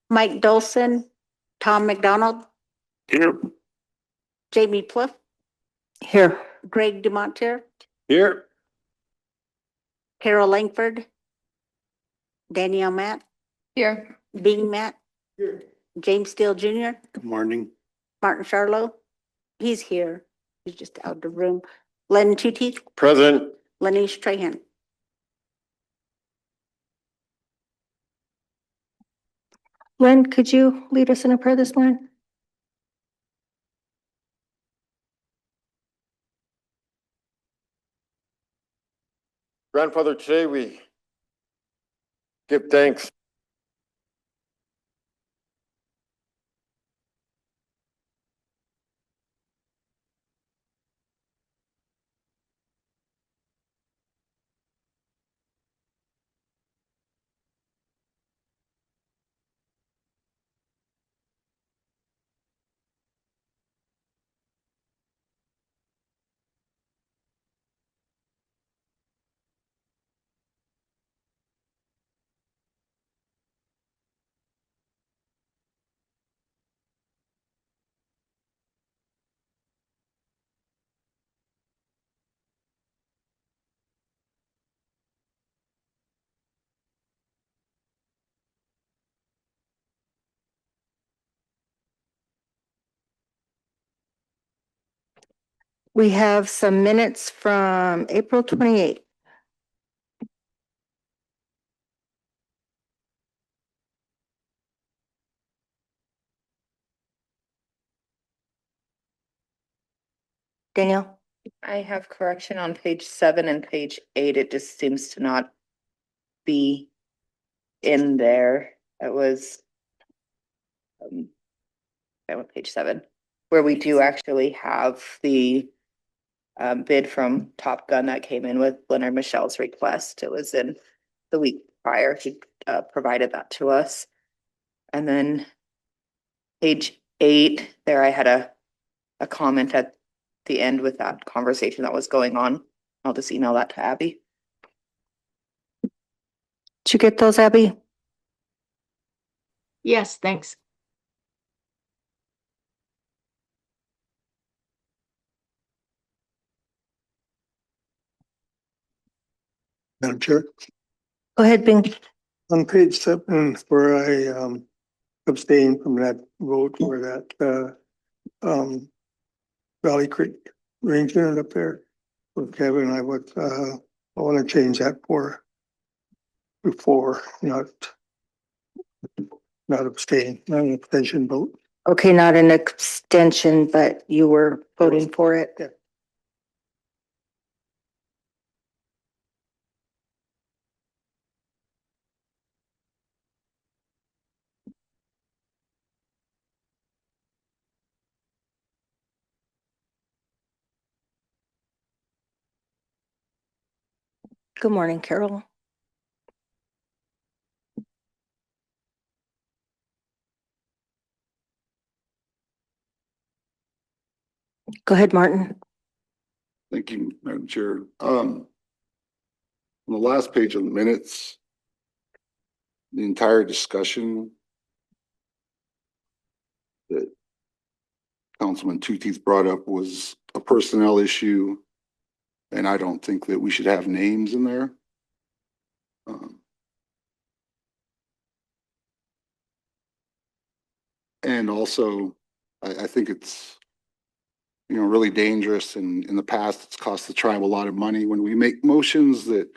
Mike Dolson, Tom McDonald, Here. Jamie Pluff, Here. Greg Dumontier, Here. Carol Langford, Danielle Matt, Here. Bing Matt, James Steele Jr., Good morning. Martin Charlo. He's here. He's just out of the room. Len Tootie, Present. Lanish Trahan. Len, could you lead us in a prayer this morning? Grandfather, today we give thanks We have some minutes from April 28th. Danielle? I have correction on page 7 and page 8. It just seems to not be in there. It was I went page 7, where we do actually have the bid from Top Gun that came in with Leonard Michelle's request. It was in the week prior. He provided that to us. And then page 8, there I had a comment at the end with that conversation that was going on. I'll just email that to Abby. Did you get those, Abby? Yes, thanks. Madam Chair, Go ahead, Bing. on page 7, where I abstained from that vote for that Valley Creek Range unit up there with Kevin, I want to change that for before, not abstain, not an abstention vote. Okay, not an extension, but you were voting for it. Yeah. Good morning, Carol. Go ahead, Martin. Thank you, Madam Chair. On the last page of the minutes, the entire discussion that Councilman Tooties brought up was a personnel issue, and I don't think that we should have names in there. And also, I think it's, really dangerous, and in the past, it's cost the tribe a lot of money when we make motions that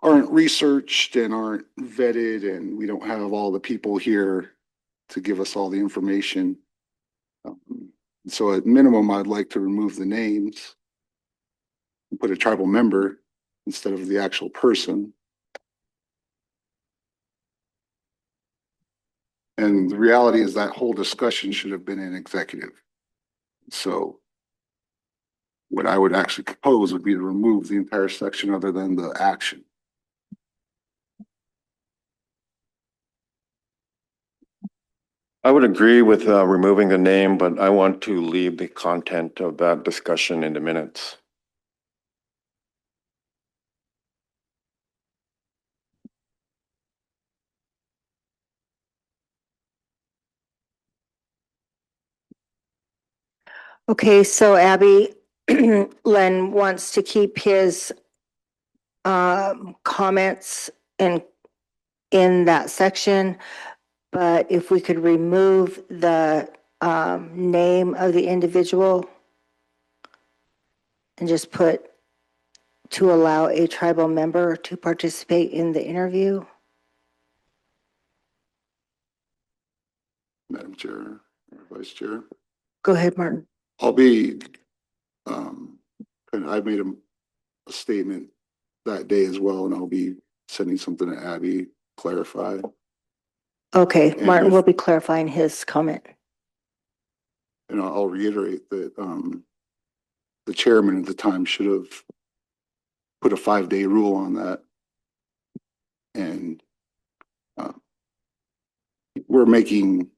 aren't researched and aren't vetted, and we don't have all the people here to give us all the information. So at minimum, I'd like to remove the names and put a tribal member instead of the actual person. And the reality is that whole discussion should have been in executive. So what I would actually propose would be to remove the entire section other than the action. I would agree with removing the name, but I want to leave the content of that discussion in the minutes. Okay, so Abby, Len wants to keep his comments in that section, but if we could remove the name of the individual and just put to allow a tribal member to participate in the interview. Madam Chair, or Vice Chair. Go ahead, Martin. I'll be, and I made a statement that day as well, and I'll be sending something to Abby, clarify. Okay, And Martin if- will be clarifying his comment. And I'll reiterate that, the chairman at the time should have put a 5-day rule on that. And, we're making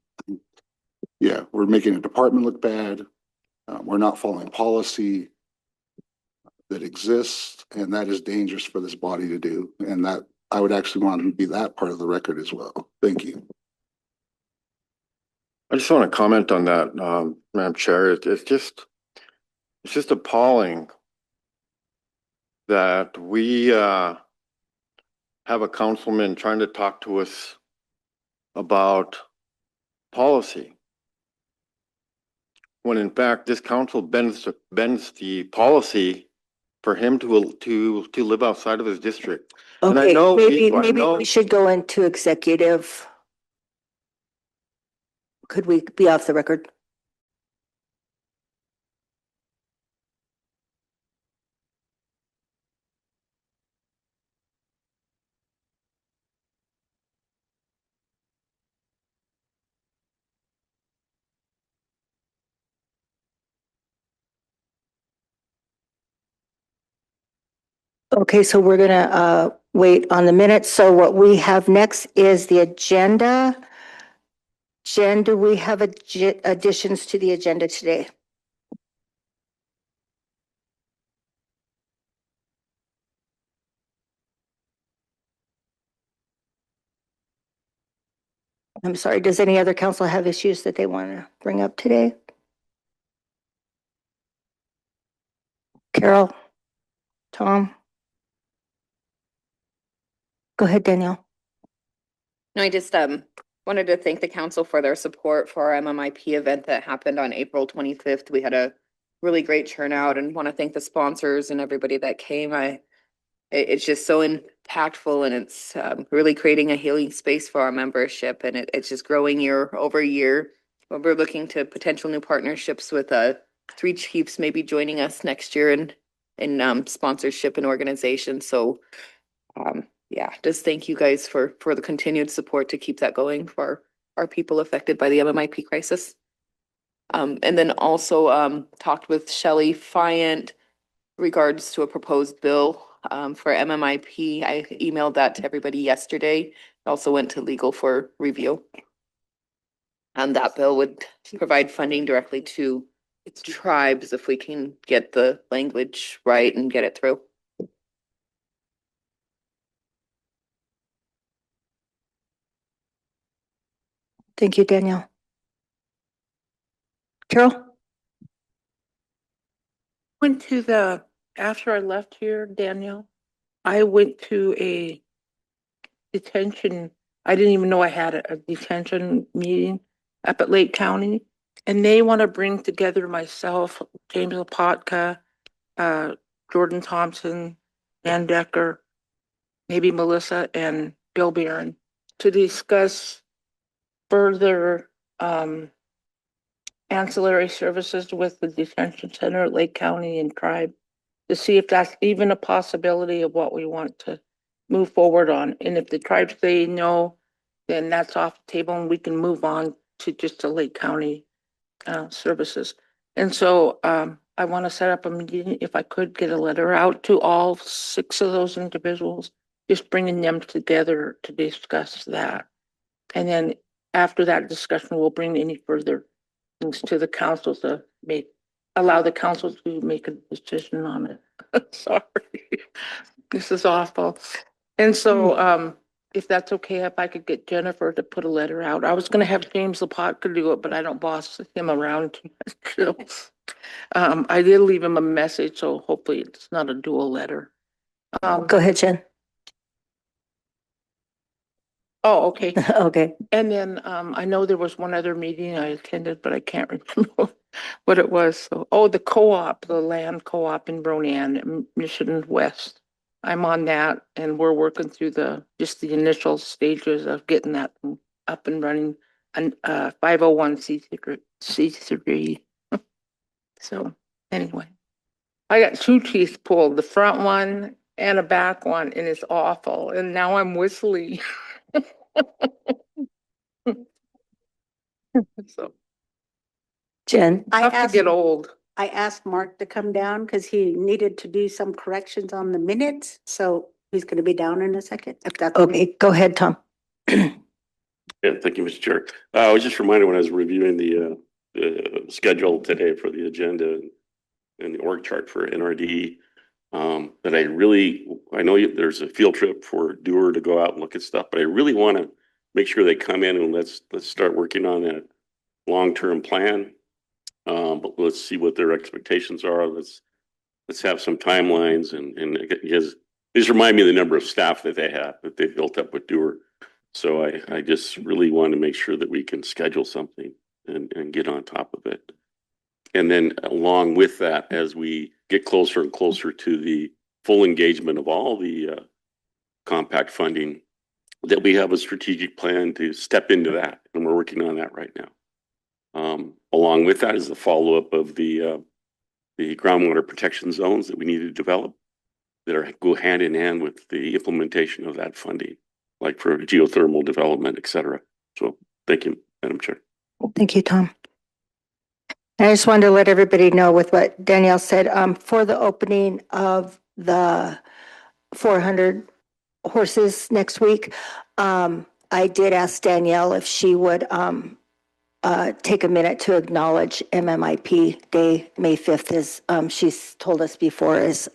a department look bad. We're not following policy that exists, and that is dangerous for this body to do. And that, I would actually want to be that part of the record as well. Thank you. I just want to comment on that, Madam Chair. It's just appalling that we have a councilman trying to talk to us about policy, when in fact this council bends the policy for him to live outside of his district. And I Okay, know maybe we should go into executive. Could we be off the record? Okay, so we're gonna wait on the minutes. So what we have next is the agenda. Jen, do we have additions to the agenda today? I'm sorry, does any other council have issues that they want to bring up today? Carol? Tom? Go ahead, Danielle. No, I just wanted to thank the council for their support for our MMIP event that happened on April 25th. We had a really great turnout and want to thank the sponsors and everybody that came. It's just so impactful, and it's really creating a healing space for our membership, and it's just growing year over year. But we're looking to potential new partnerships with 3 chiefs maybe joining us next year in sponsorship and organization. So yeah, just thank you guys for the continued support to keep that going for our people affected by the MMIP crisis. And then also talked with Shelley Fyant regards to a proposed bill for MMIP. I emailed that to everybody yesterday. It also went to legal for review. And that bill would provide funding directly to tribes if we can get the language right and get it through. Thank you, Danielle. Carol? Went to after I left here, Danielle, I went to a detention. I didn't even know I had a detention meeting up at Lake County. And they want to bring together myself, James Lapotka, Jordan Thompson, Dan Decker, maybe Melissa and Bill Barron to discuss further ancillary services with the detention center at Lake County and Tribe to see if that's even a possibility of what we want to move forward on. And if the tribes say no, then that's off the table and we can move on to just the Lake County services. And so I want to set up a meeting, if I could get a letter out to all 6 of those individuals, just bringing them together to discuss that. And then after that discussion, we'll bring any further things to the council to allow the council to make a decision on it. Sorry, this is awful. And so if that's okay, if I could get Jennifer to put a letter out. I was gonna have James Lapotka do it, but I don't boss him around too much. So, I did leave him a message, so hopefully it's not a dual letter. Go ahead, Jen. Oh, okay. Okay. And then, I know there was one other meeting I attended, but I can't remember what it was. So, oh, the co-op, the land co-op in Ronan, Mission West. I'm on that and we're working through just the initial stages of getting that up and running and, 501c3. So anyway, I got two teeth pulled, the front one and a back one, and it's awful. And now I'm whistling. So Jen. I tough to asked, get old. I asked Mark to come down because he needed to do some corrections on the minutes. So he's going to be down in a second, if that's okay. Okay, go ahead, Tom. Yeah, thank you, Mr. Chair. I was just reminded when I was reviewing the schedule today for the agenda and the org chart for NRD, that I know there's a field trip for Doer to go out and look at stuff, but I really want to make sure they come in and let's start working on that long-term plan. But let's see what their expectations are. Let's have some timelines and because these remind me of the number of staff that they've built up with Doer. So I just really want to make sure that we can schedule something and get on top of it. And then along with that, as we get closer and closer to the full engagement of all the compact funding, that we have a strategic plan to step into that. And we're working on that right now. Along with that is the follow-up of the groundwater protection zones that we need to develop that go hand in hand with the implementation of that funding, like for geothermal development, et cetera. So thank you, Madam Chair. Thank you, Tom. And I just wanted to let everybody know with what Danielle said, for the opening of the 400 horses next week, I did ask Danielle if she would, take a minute to acknowledge MMIP Day. May 5th is, she's told us before, is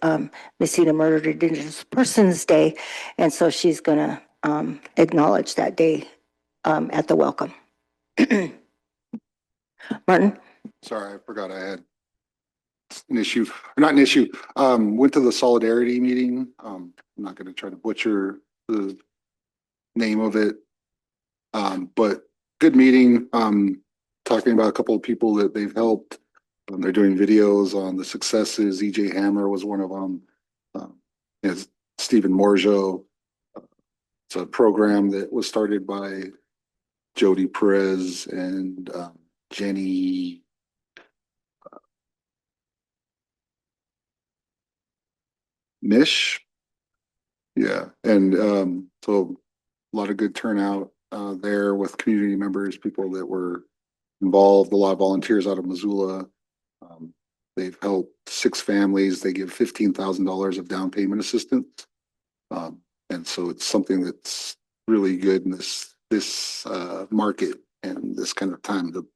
Missing and Murdered Indigenous Persons Day. And so she's gonna acknowledge that day at the welcome. Martin? Sorry, I forgot I had an issue, or not an issue. Went to the Solidarity meeting. I'm not gonna try to butcher the name of it. But good meeting. Talking about a couple of people that they've helped. They're doing videos on the successes. EJ Hammer was one of them. It's Stephen Morjo. It's a program that was started by Jody Perez and Jenny Mish. Yeah, and so a lot of good turnout there with community members, people that were involved, a lot of volunteers out of Missoula. They've helped 6 families. They give $15,000 of down payment assistance. And so it's something that's really good in this market and this kind of time. It's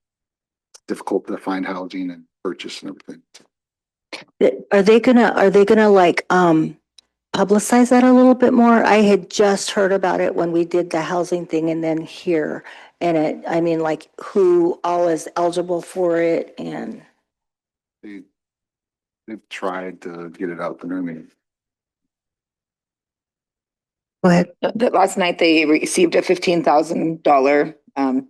difficult to find housing and purchase and everything. Are they gonna like publicize that a little bit more? I had just heard about it when we did the housing thing and then here. And I mean, like who all is eligible for it and. They've tried to get it out there. I mean, Go ahead. Last night they received a $15,000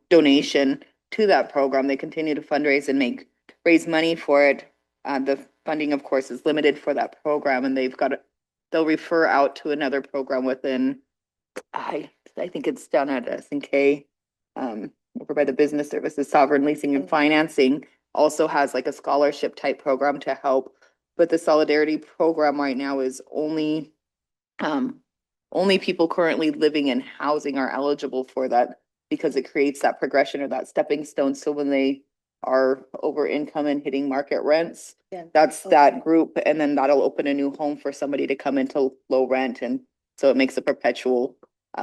donation to that program. They continue to fundraise and raise money for it. The funding, of course, is limited for that program, and they'll refer out to another program within, I think it's down at SNK, over by the business services, Sovereign Leasing and Financing, also has like a scholarship type program to help. But the Solidarity program right now is only people currently living in housing are eligible for that because it creates that progression or that stepping stone. So when they are over income and hitting market rents, that's that group. And then that'll open a new home for somebody to come into low rent. And so it makes a perpetual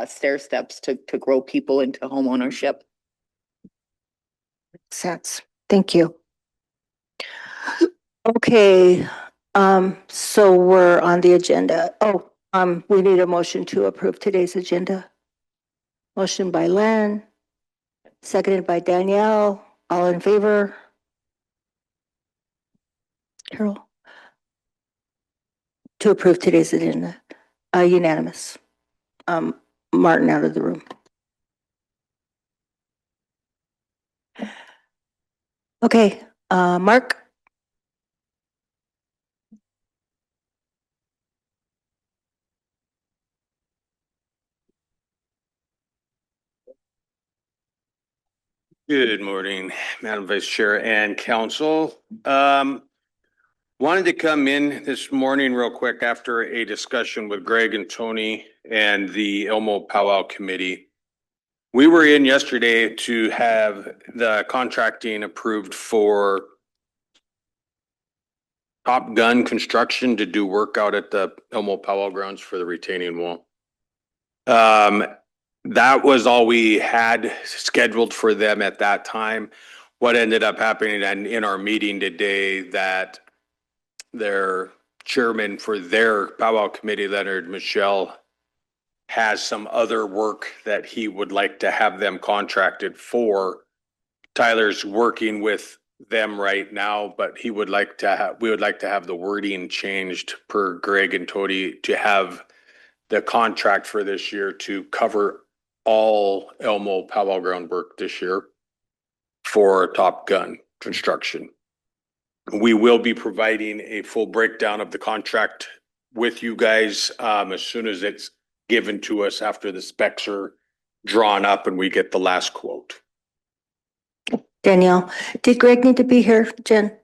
stair steps to grow people into home ownership. Sense. Thank you. Okay, so we're on the agenda. Oh, we need a motion to approve today's agenda. Motion by Len, seconded by Danielle. All in favor? Carol? To approve today's agenda. Unanimous. Martin out of the room. Okay, Mark? Good morning, Madam Vice Chair and Council. Wanted to come in this morning real quick after a discussion with Greg and Tony and the Elmo Powwow Committee. We were in yesterday to have the contracting approved for Top Gun Construction to do work out at the Elmo Powwow grounds for the retaining wall. That was all we had scheduled for them at that time. What ended up happening and in our meeting today that their chairman for their powwow committee, Leonard Michelle, has some other work that he would like to have them contracted for. Tyler's working with them right now, but we would like to have the wording changed per Greg and Tony to have the contract for this year to cover all Elmo powwow ground work this year for Top Gun Construction. We will be providing a full breakdown of the contract with you guys as soon as it's given to us after the specs are drawn up and we get the last quote. Danielle, did Greg need to be here, Jen?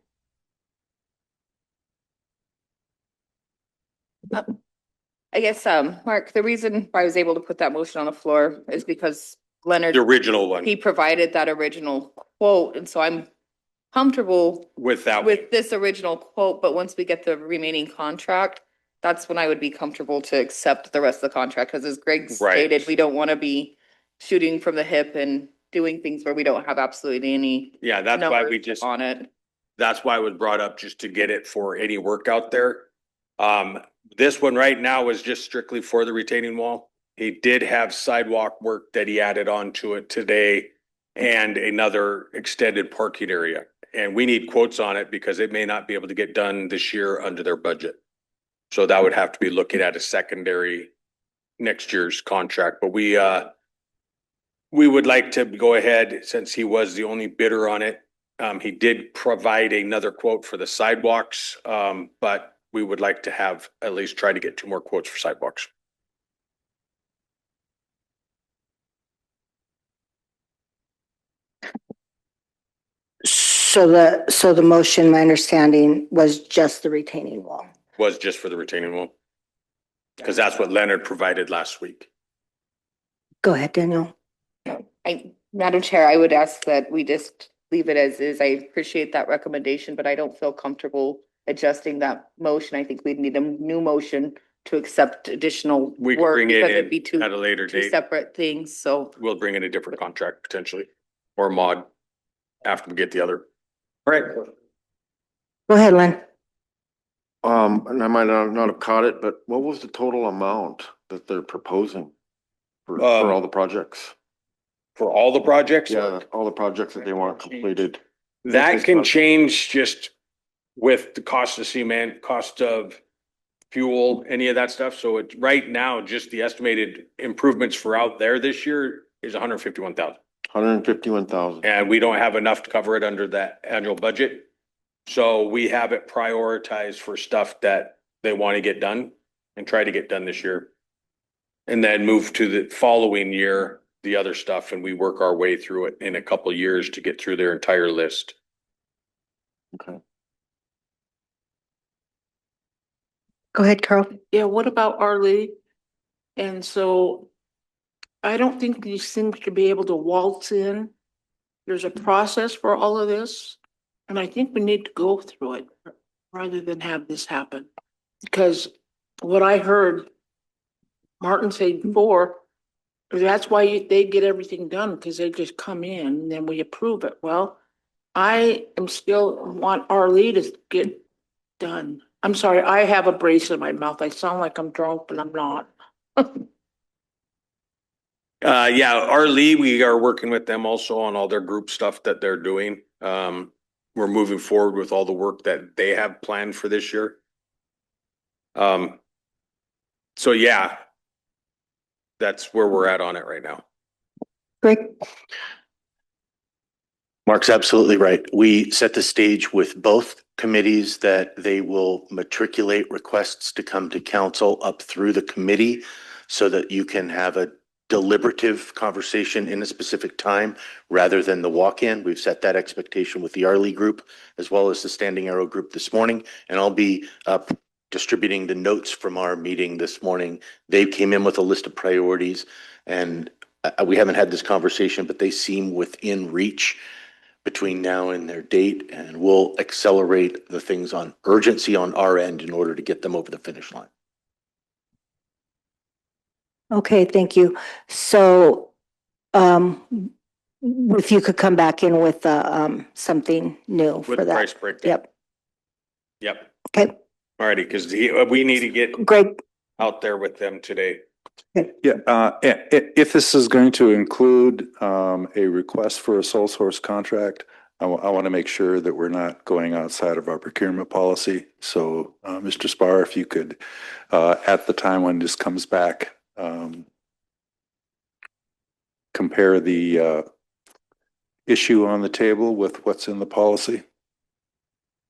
I guess, Mark, the reason why I was able to put that motion on the floor is because Leonard, The original one he provided that original quote, and so I'm comfortable with that. with this original quote, but once we get the remaining contract, that's when I would be comfortable to accept the rest of the contract, because as Greg Right. stated, we don't want to be shooting from the hip and doing things where we don't have absolutely any Yeah, that's why we numbers just, on it. that's why it was brought up just to get it for any work out there. This one right now is just strictly for the retaining wall. He did have sidewalk work that he added on to it today and another extended parking area. And we need quotes on it because it may not be able to get done this year under their budget. So that would have to be looking at a secondary next year's contract, but we would like to go ahead since he was the only bidder on it. He did provide another quote for the sidewalks, but we would like to have at least try to get 2 more quotes for sidewalks. So the motion, my understanding, was just the retaining wall. Was just for the retaining wall. Because that's what Leonard provided last week. Go ahead, Danielle. Madam Chair, I would ask that we just leave it as is. I appreciate that recommendation, but I don't feel comfortable adjusting that motion. I think we'd need a new motion to accept additional We can work bring because it it'd be in two, at a later two date. separate things, so. We'll bring in a different contract potentially or mod after we get the other. All right. Go ahead, Len. And I might not have caught it, but what was the total amount that they're proposing for all the projects? For all the projects? Yeah, all the projects that they want completed. That can change just with the cost of cement, cost of fuel, any of that stuff. So it's right now, just the estimated improvements for out there this year is 151,000. 151,000. And we don't have enough to cover it under that annual budget. So we have it prioritized for stuff that they want to get done and try to get done this year. And then move to the following year, the other stuff, and we work our way through it in a couple of years to get through their entire list. Okay. Go ahead, Carol. Yeah, what about Arlie? And so I don't think these things should be able to waltz in. There's a process for all of this. And I think we need to go through it rather than have this happen. Because what I heard Martin say before, that's why they get everything done, because they just come in and then we approve it. Well, I am still want Arlie to get done. I'm sorry, I have a brace in my mouth. I sound like I'm drunk, but I'm not. Yeah, our Lee, we are working with them also on all their group stuff that they're doing. We're moving forward with all the work that they have planned for this year. So yeah, that's where we're at on it right now. Greg? Mark's absolutely right. We set the stage with both committees that they will matriculate requests to come to council up through the committee so that you can have a deliberative conversation in a specific time rather than the walk-in. We've set that expectation with the Arlie group as well as the Standing Arrow group this morning, and I'll be distributing the notes from our meeting this morning. They came in with a list of priorities, and we haven't had this conversation, but they seem within reach between now and their date, and we'll accelerate the things on urgency on our end in order to get them over the finish line. Okay, thank you. So, if you could come back in with, something new With for the that. price breakdown. Yep, Yep. okay, Alrighty, because we need to get Greg, out there with them today. Yeah, if this is going to include a request for a sole source contract, I want to make sure that we're not going outside of our procurement policy. So, Mr. Spar, if you could, at the time when this comes back, compare the issue on the table with what's in the policy.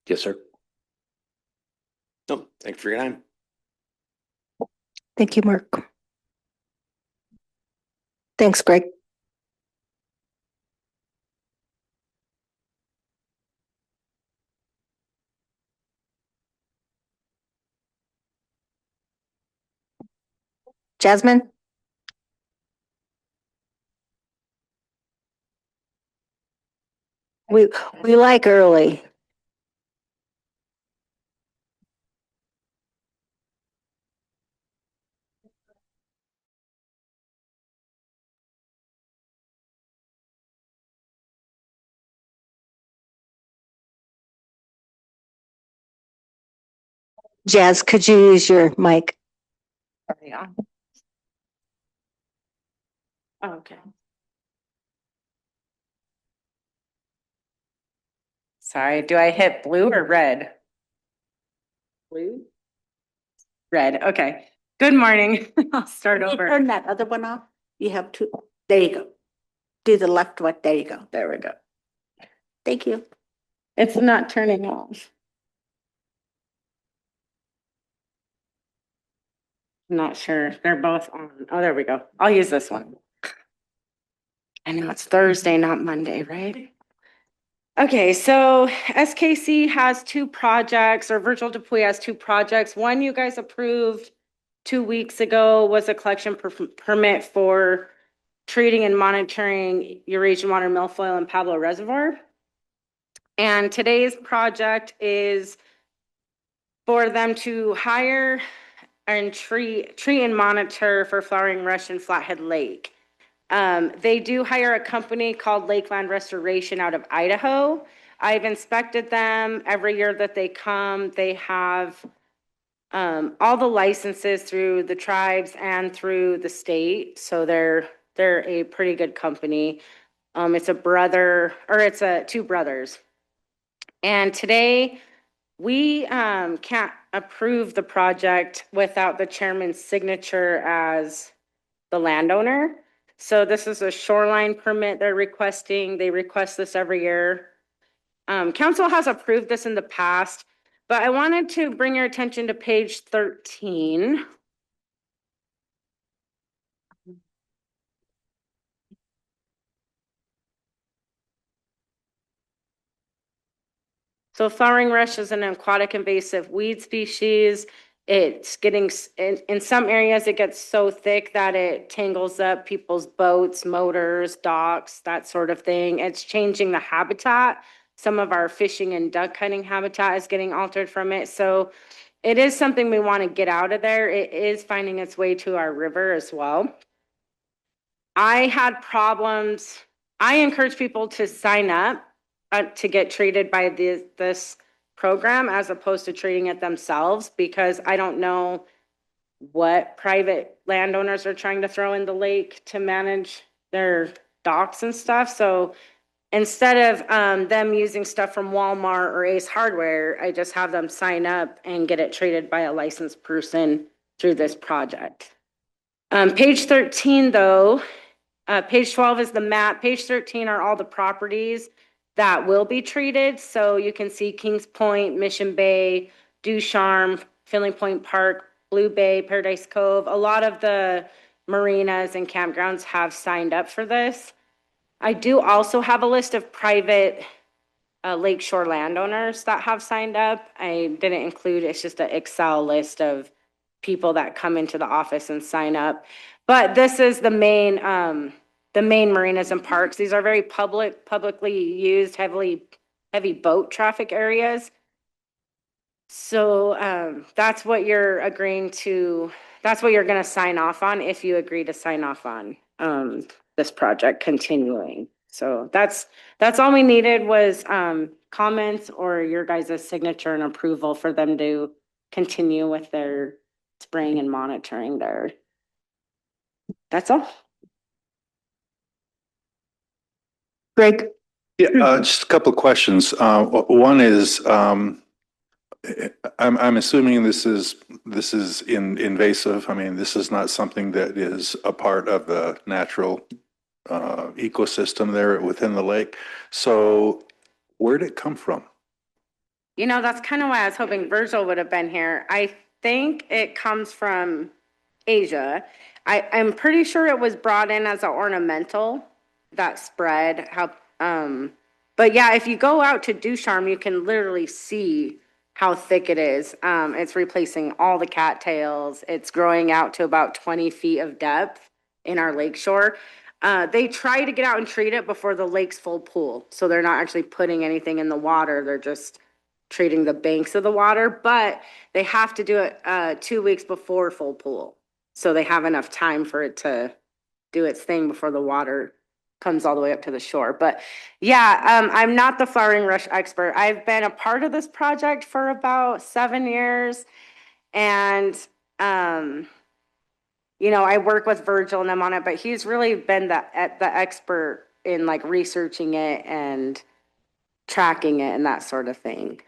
Yes, sir. No, thanks for your time. thank you, Mark. Thanks, Greg. Jasmine? We like early. Jazz, could you use your mic? Yeah. Okay. Sorry, do I hit blue or red? Blue? Red, okay. Good morning. I'll start You over. turn that other one off. You have to, there you go. Do the left one. There you go. There we go. Thank you. It's not turning off. Not sure. They're both on. Oh, there we go. I'll use this one. I know it's Thursday, not Monday, right? Okay, so SKC has two projects, or Virtual Dupuy has two projects. One you guys approved 2 weeks ago was a collection permit for treating and monitoring Eurasian water milfoil in Pablo Reservoir. And today's project is for them to hire and tree and monitor for flowering rush in Flathead Lake. They do hire a company called Lakeland Restoration out of Idaho. I've inspected them every year that they come. They have all the licenses through the tribes and through the state. So they're a pretty good company. It's two brothers. And today we can't approve the project without the chairman's signature as the landowner. So this is a shoreline permit they're requesting. They request this every year. Council has approved this in the past, but I wanted to bring your attention to page 13. So flowering rush is an aquatic invasive weed species. It's getting, in some areas, it gets so thick that it tangles up people's boats, motors, docks, that sort of thing. It's changing the habitat. Some of our fishing and duck hunting habitat is getting altered from it. So it is something we want to get out of there. It is finding its way to our river as well. I had problems. I encourage people to sign up to get treated by this program as opposed to treating it themselves, because I don't know what private landowners are trying to throw in the lake to manage their docks and stuff. So instead of them using stuff from Walmart or Ace Hardware, I just have them sign up and get it treated by a licensed person through this project. Page 13 though, page 12 is the map. Page 13 are all the properties that will be treated. So you can see Kings Point, Mission Bay, Ducharme, Finley Point Park, Blue Bay, Paradise Cove. A lot of the marinas and campgrounds have signed up for this. I do also have a list of private lakeshore landowners that have signed up. I didn't include, it's just an Excel list of people that come into the office and sign up. But this is the main marinas and parks. These are very publicly used, heavy boat traffic areas. So that's what you're agreeing to, that's what you're gonna sign off on if you agree to sign off on this project continuing. So that's all we needed was comments or your guys' signature and approval for them to continue with their spraying and monitoring there. That's all. Greg? Yeah, just a couple of questions. One is, I'm assuming this is invasive. I mean, this is not something that is a part of the natural ecosystem there within the lake. So where'd it come from? You know, that's kind of why I was hoping Virgil would have been here. I think it comes from Asia. I'm pretty sure it was brought in as an ornamental that spread. But yeah, if you go out to Ducharme, you can literally see how thick it is. It's replacing all the cattails. It's growing out to about 20 feet of depth in our lakeshore. They try to get out and treat it before the lake's full pool. So they're not actually putting anything in the water. They're just treating the banks of the water, but they have to do it 2 weeks before full pool. So they have enough time for it to do its thing before the water comes all the way up to the shore. But yeah, I'm not the flowering rush expert. I've been a part of this project for about 7 years. And, you know, I work with Virgil and them on it, but he's really been the expert in like researching it and tracking it and that sort of thing.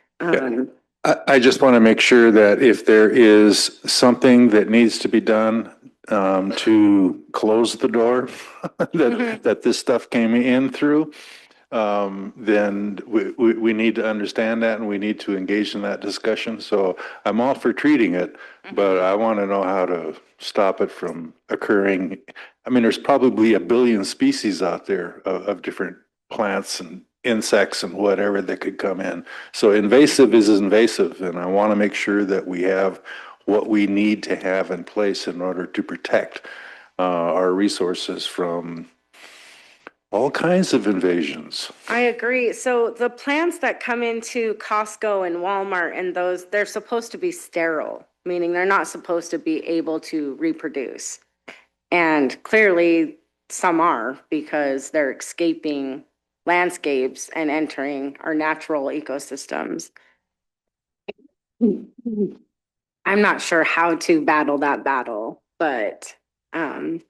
I just want to make sure that if there is something that needs to be done to close the door that this stuff came in through, then we need to understand that and we need to engage in that discussion. So I'm all for treating it, but I want to know how to stop it from occurring. I mean, there's probably a billion species out there of different plants and insects and whatever that could come in. So invasive is invasive, and I want to make sure that we have what we need to have in place in order to protect our resources from all kinds of invasions. I agree. So the plants that come into Costco and Walmart and those, they're supposed to be sterile, meaning they're not supposed to be able to reproduce. And clearly some are because they're escaping landscapes and entering our natural ecosystems. I'm not sure how to battle that battle, but you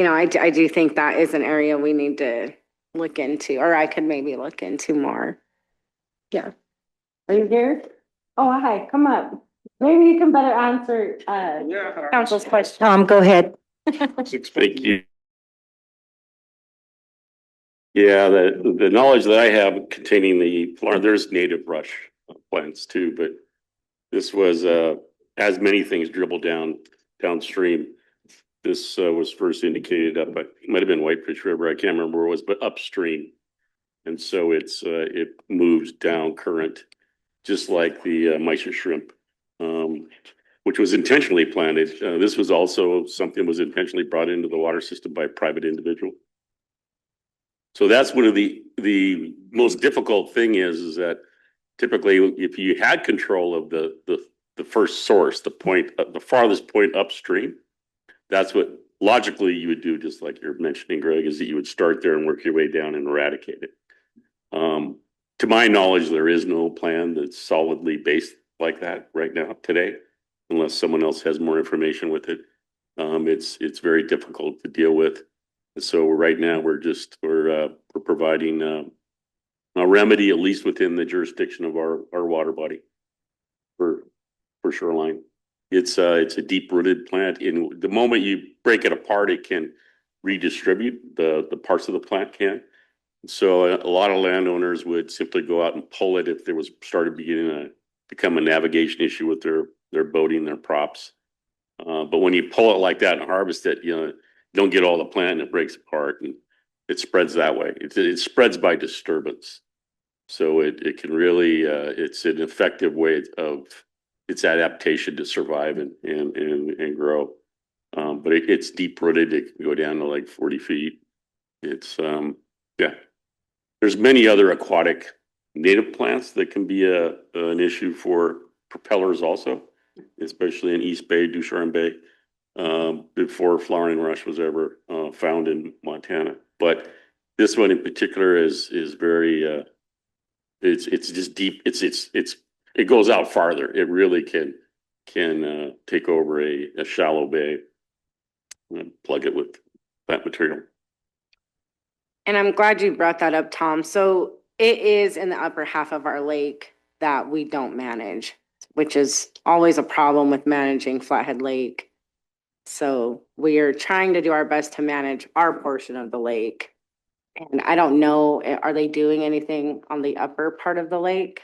know, I do think that is an area we need to look into, or I could maybe look into more. Yeah. Are you here? Oh, hi, come up. Maybe you can better answer council's question. Tom, go ahead. Thank you. Yeah, the knowledge that I have containing the Florida, there's native brush plants too, but this was as many things dribbled downstream. This was first indicated up, it might have been Whitefish River, I can't remember where it was, but upstream. And so it moves down current, just like the Meiser shrimp, which was intentionally planted. This was also something was intentionally brought into the water system by a private individual. So that's one of the most difficult thing is that typically if you had control of the first source, the farthest point upstream, that's what logically you would do, just like you're mentioning, Greg, is that you would start there and work your way down and eradicate it. To my knowledge, there is no plan that's solidly based like that right now today. unless someone else has more information with it. It's very difficult to deal with. So right now we're providing a remedy, at least within the jurisdiction of our water body for shoreline. It's a deep rooted plant. In the moment you break it apart, it can redistribute. The parts of the plant can. So a lot of landowners would simply go out and pull it if there was started beginning to become a navigation issue with their boating, their props. But when you pull it like that and harvest it, you don't get all the plant and it breaks apart and it spreads that way. It spreads by disturbance. So it can really, it's an effective way of its adaptation to survive and grow. But it's deep rooted. It can go down to like 40 feet. It's, yeah. There's many other aquatic native plants that can be an issue for propellers also, especially in East Bay, Ducharme Bay, before flowering rush was ever found in Montana. But this one in particular is very it's just deep. It goes out farther. It really can take over a shallow bay and plug it with that material. And I'm glad you brought that up, Tom. So it is in the upper half of our lake that we don't manage, which is always a problem with managing Flathead Lake. So we are trying to do our best to manage our portion of the lake. And I don't know, are they doing anything on the upper part of the lake?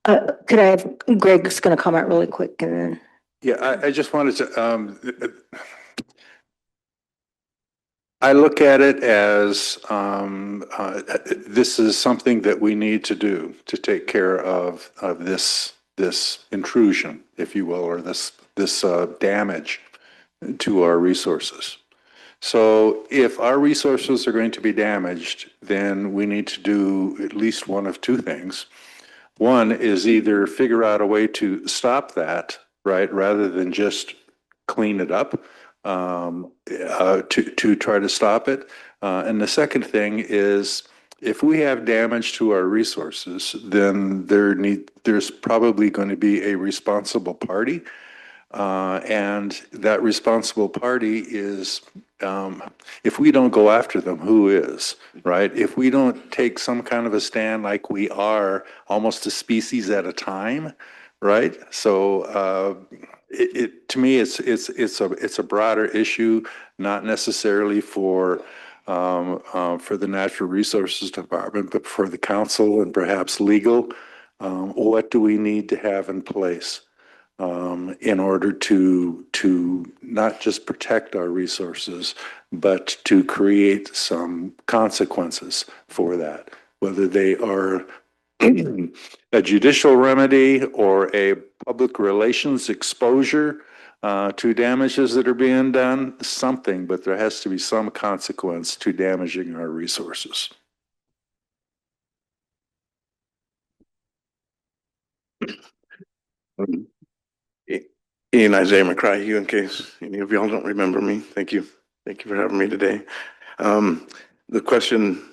Could I have, Greg's gonna comment really quick and then. Yeah, I just wanted to, I look at it as, this is something that we need to do to take care of this intrusion, if you will, or this damage to our resources. So if our resources are going to be damaged, then we need to do at least one of two things. One is either figure out a way to stop that, right, rather than just clean it up, to try to stop it. And the second thing is, if we have damage to our resources, then there's probably going to be a responsible party. And that responsible party is, if we don't go after them, who is, right? If we don't take some kind of a stand like we are almost a species at a time, right? So to me, it's a broader issue, not necessarily for the Natural Resources Department, but for the council and perhaps legal. What do we need to have in place in order to not just protect our resources, but to create some consequences for that, whether they are a judicial remedy or a public relations exposure to damages that are being done, something, but there has to be some consequence to damaging our resources. Ian Isaiah McCry, in case any of y'all don't remember me. Thank you. Thank you for having me today. The question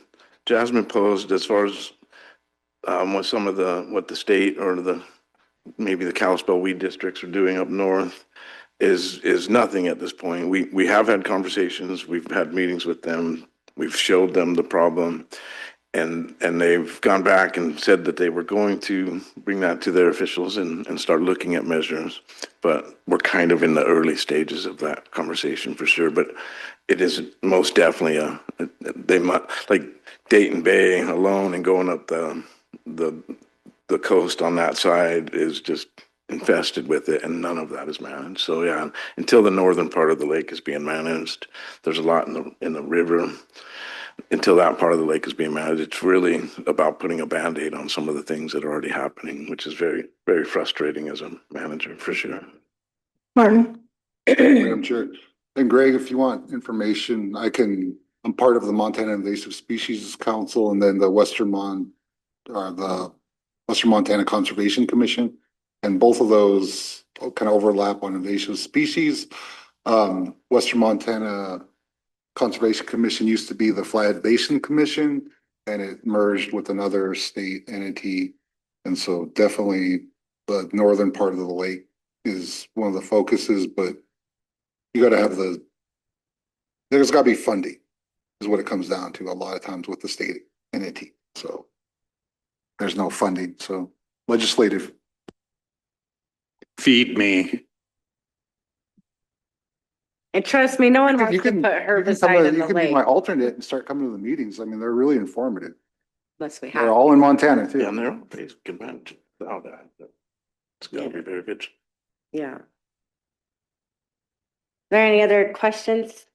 Jasmine posed as far as what some of what the state or maybe the Kalispell weed districts are doing up north is nothing at this point. We have had conversations, we've had meetings with them, we've showed them the problem, and they've gone back and said that they were going to bring that to their officials and start looking at measures. But we're kind of in the early stages of that conversation for sure. But it is most definitely they might, like Dayton Bay alone and going up the coast on that side is just infested with it, and none of that is managed. So yeah, until the northern part of the lake is being managed, there's a lot in the river. Until that part of the lake is being managed, it's really about putting a Band-Aid on some of the things that are already happening, which is very, very frustrating as a manager for sure. Martin? Madam Chair, and Greg, if you want information, I'm part of the Montana Invasive Species Council and then the Western Montana Conservation Commission. And both of those kind of overlap on invasive species. Western Montana Conservation Commission used to be the Flathead Basin Commission, and it merged with another state entity. And so definitely the northern part of the lake is one of the focuses, but you gotta have there's gotta be funding is what it comes down to a lot of times with the state entity. So there's no funding, so legislative. Feed me. And trust me, no one wants You to can, put you can come, herbicide in you the can be my lake alternate and start coming to the meetings. I mean, they're really informative. unless we They're have. all in Montana Yeah, too. and they're all based command without that. It's gotta be very good. Yeah. There any other questions?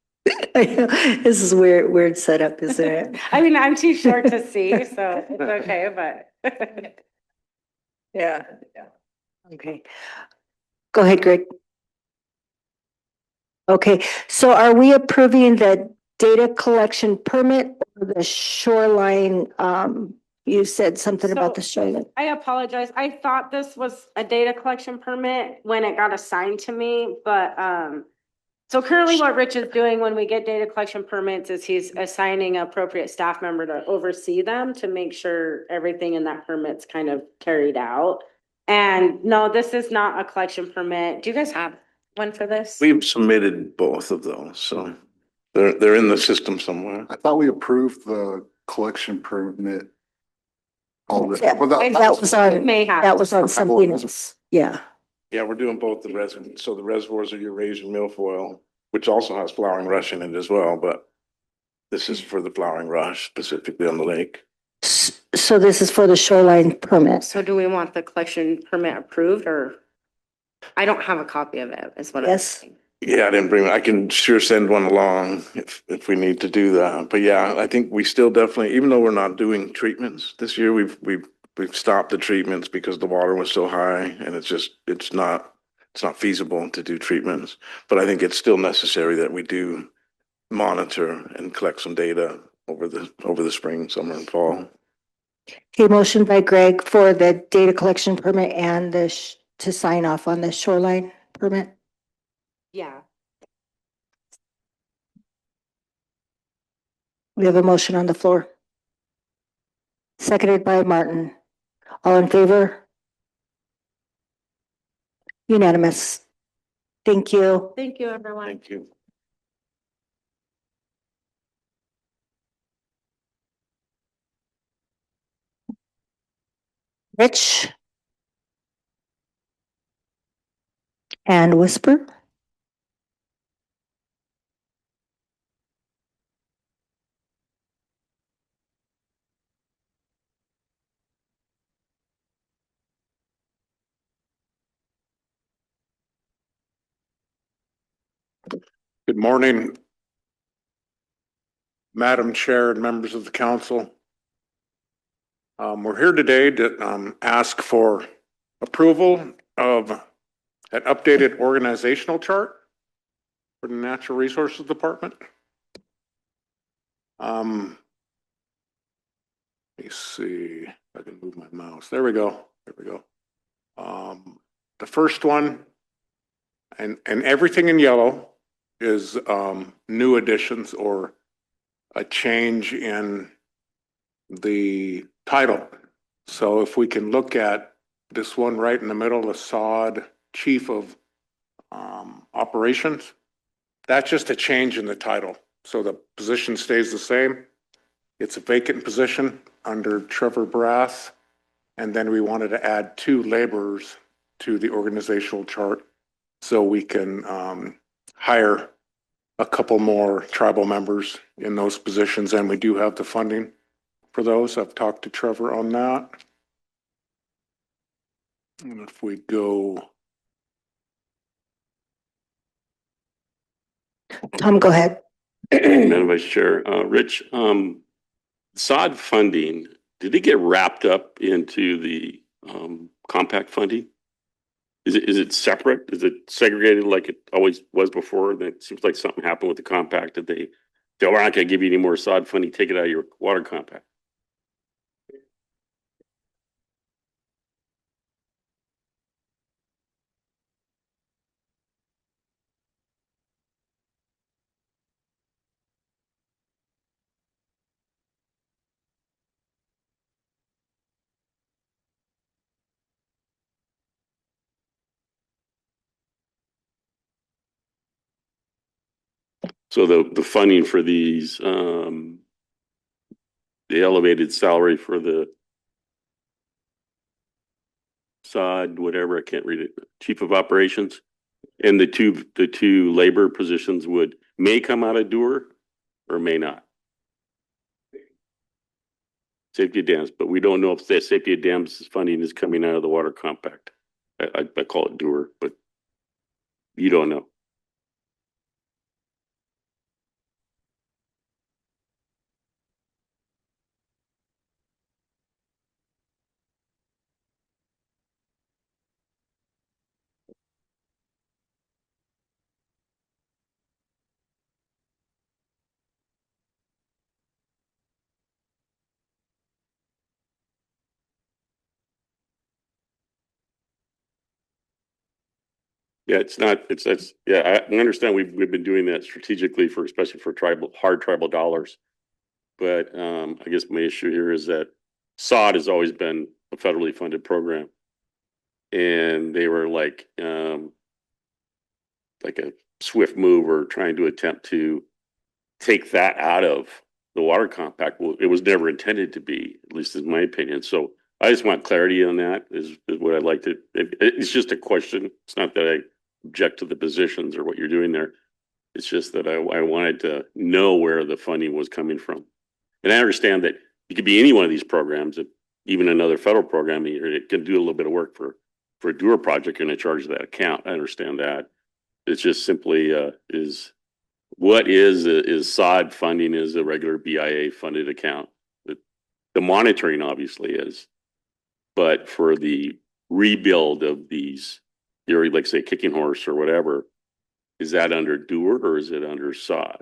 This is weird setup, isn't it? I mean, I'm too short to see, so it's okay, but. Yeah. Okay. Go ahead, Greg. Okay, so are we approving the data collection permit or the shoreline? You said something about the shoreline. I apologize. I thought this was a data collection permit when it got assigned to me, but, so currently what Rich is doing when we get data collection permits is he's assigning an appropriate staff member to oversee them to make sure everything in that permit's kind of carried out. And no, this is not a collection permit. Do you guys have one for this? We've submitted both of those, so they're in the system somewhere. I thought we approved the collection permit. Already. Yeah, Well, that was on, May have. that was on something else. Yeah. Yeah, we're doing both the reservoirs. So the reservoirs are Eurasian milfoil, which also has flowering rush in it as well, but this is for the flowering rush specifically on the lake. So this is for the shoreline permit. So do we want the collection permit approved or? I don't have a copy of it, is what I'm Yes. saying. Yeah, I didn't bring, I can sure send one along if we need to do that. But yeah, I think we still definitely, even though we're not doing treatments this year, we've stopped the treatments because the water was so high and it's not feasible to do treatments. But I think it's still necessary that we do monitor and collect some data over the spring, summer and fall. Okay, motion by Greg for the data collection permit and to sign off on the shoreline permit. Yeah. We have a motion on the floor. Seconded by Martin. All in favor? Unanimous. Thank you. Thank you, everyone. Thank you. Rich? And Whisper? Good morning, Madam Chair and members of the council. We're here today to ask for approval of an updated organizational chart for the Natural Resources Department. Let me see if I can move my mouse. There we go. There we go. The first one, and everything in yellow is new additions or a change in the title. So if we can look at this one right in the middle, the SOD Chief of Operations, that's just a change in the title. So the position stays the same. It's a vacant position under Trevor Brass. And then we wanted to add 2 laborers to the organizational chart so we can hire a couple more tribal members in those positions. And we do have the funding for those. I've talked to Trevor on that. And if we go, Tom, go ahead. Madam Vice Chair, Rich, sod funding, did it get wrapped up into the compact funding? Is it separate? Is it segregated like it always was before? Then it seems like something happened with the compact that they we're not going to give you any more sod funding. Take it out of your water compact. So the funding for these, the elevated salary for the sod, whatever, I can't read it, chief of operations, and the two labor positions may come out of Doer or may not. Safety of dams, but we don't know if the safety of dams funding is coming out of the water compact. I call it Doer, but you don't know. Yeah, it's not, that's, yeah, I understand we've been doing that strategically for, especially for hard tribal dollars. But I guess my issue here is that SOD has always been a federally funded program. And they were like a swift move or trying to attempt to take that out of the water compact. Well, it was never intended to be, at least in my opinion. So I just want clarity on that is what I'd like to, it's just a question. It's not that I object to the positions or what you're doing there. It's just that I wanted to know where the funding was coming from. And I understand that it could be any one of these programs, even another federal program, it can do a little bit of work for a Doer project and charge that account. I understand that. It's just simply what is SOD funding is a regular BIA funded account. The monitoring obviously is, but for the rebuild of these, like say Kicking Horse or whatever, is that under Doer or is it under SOD?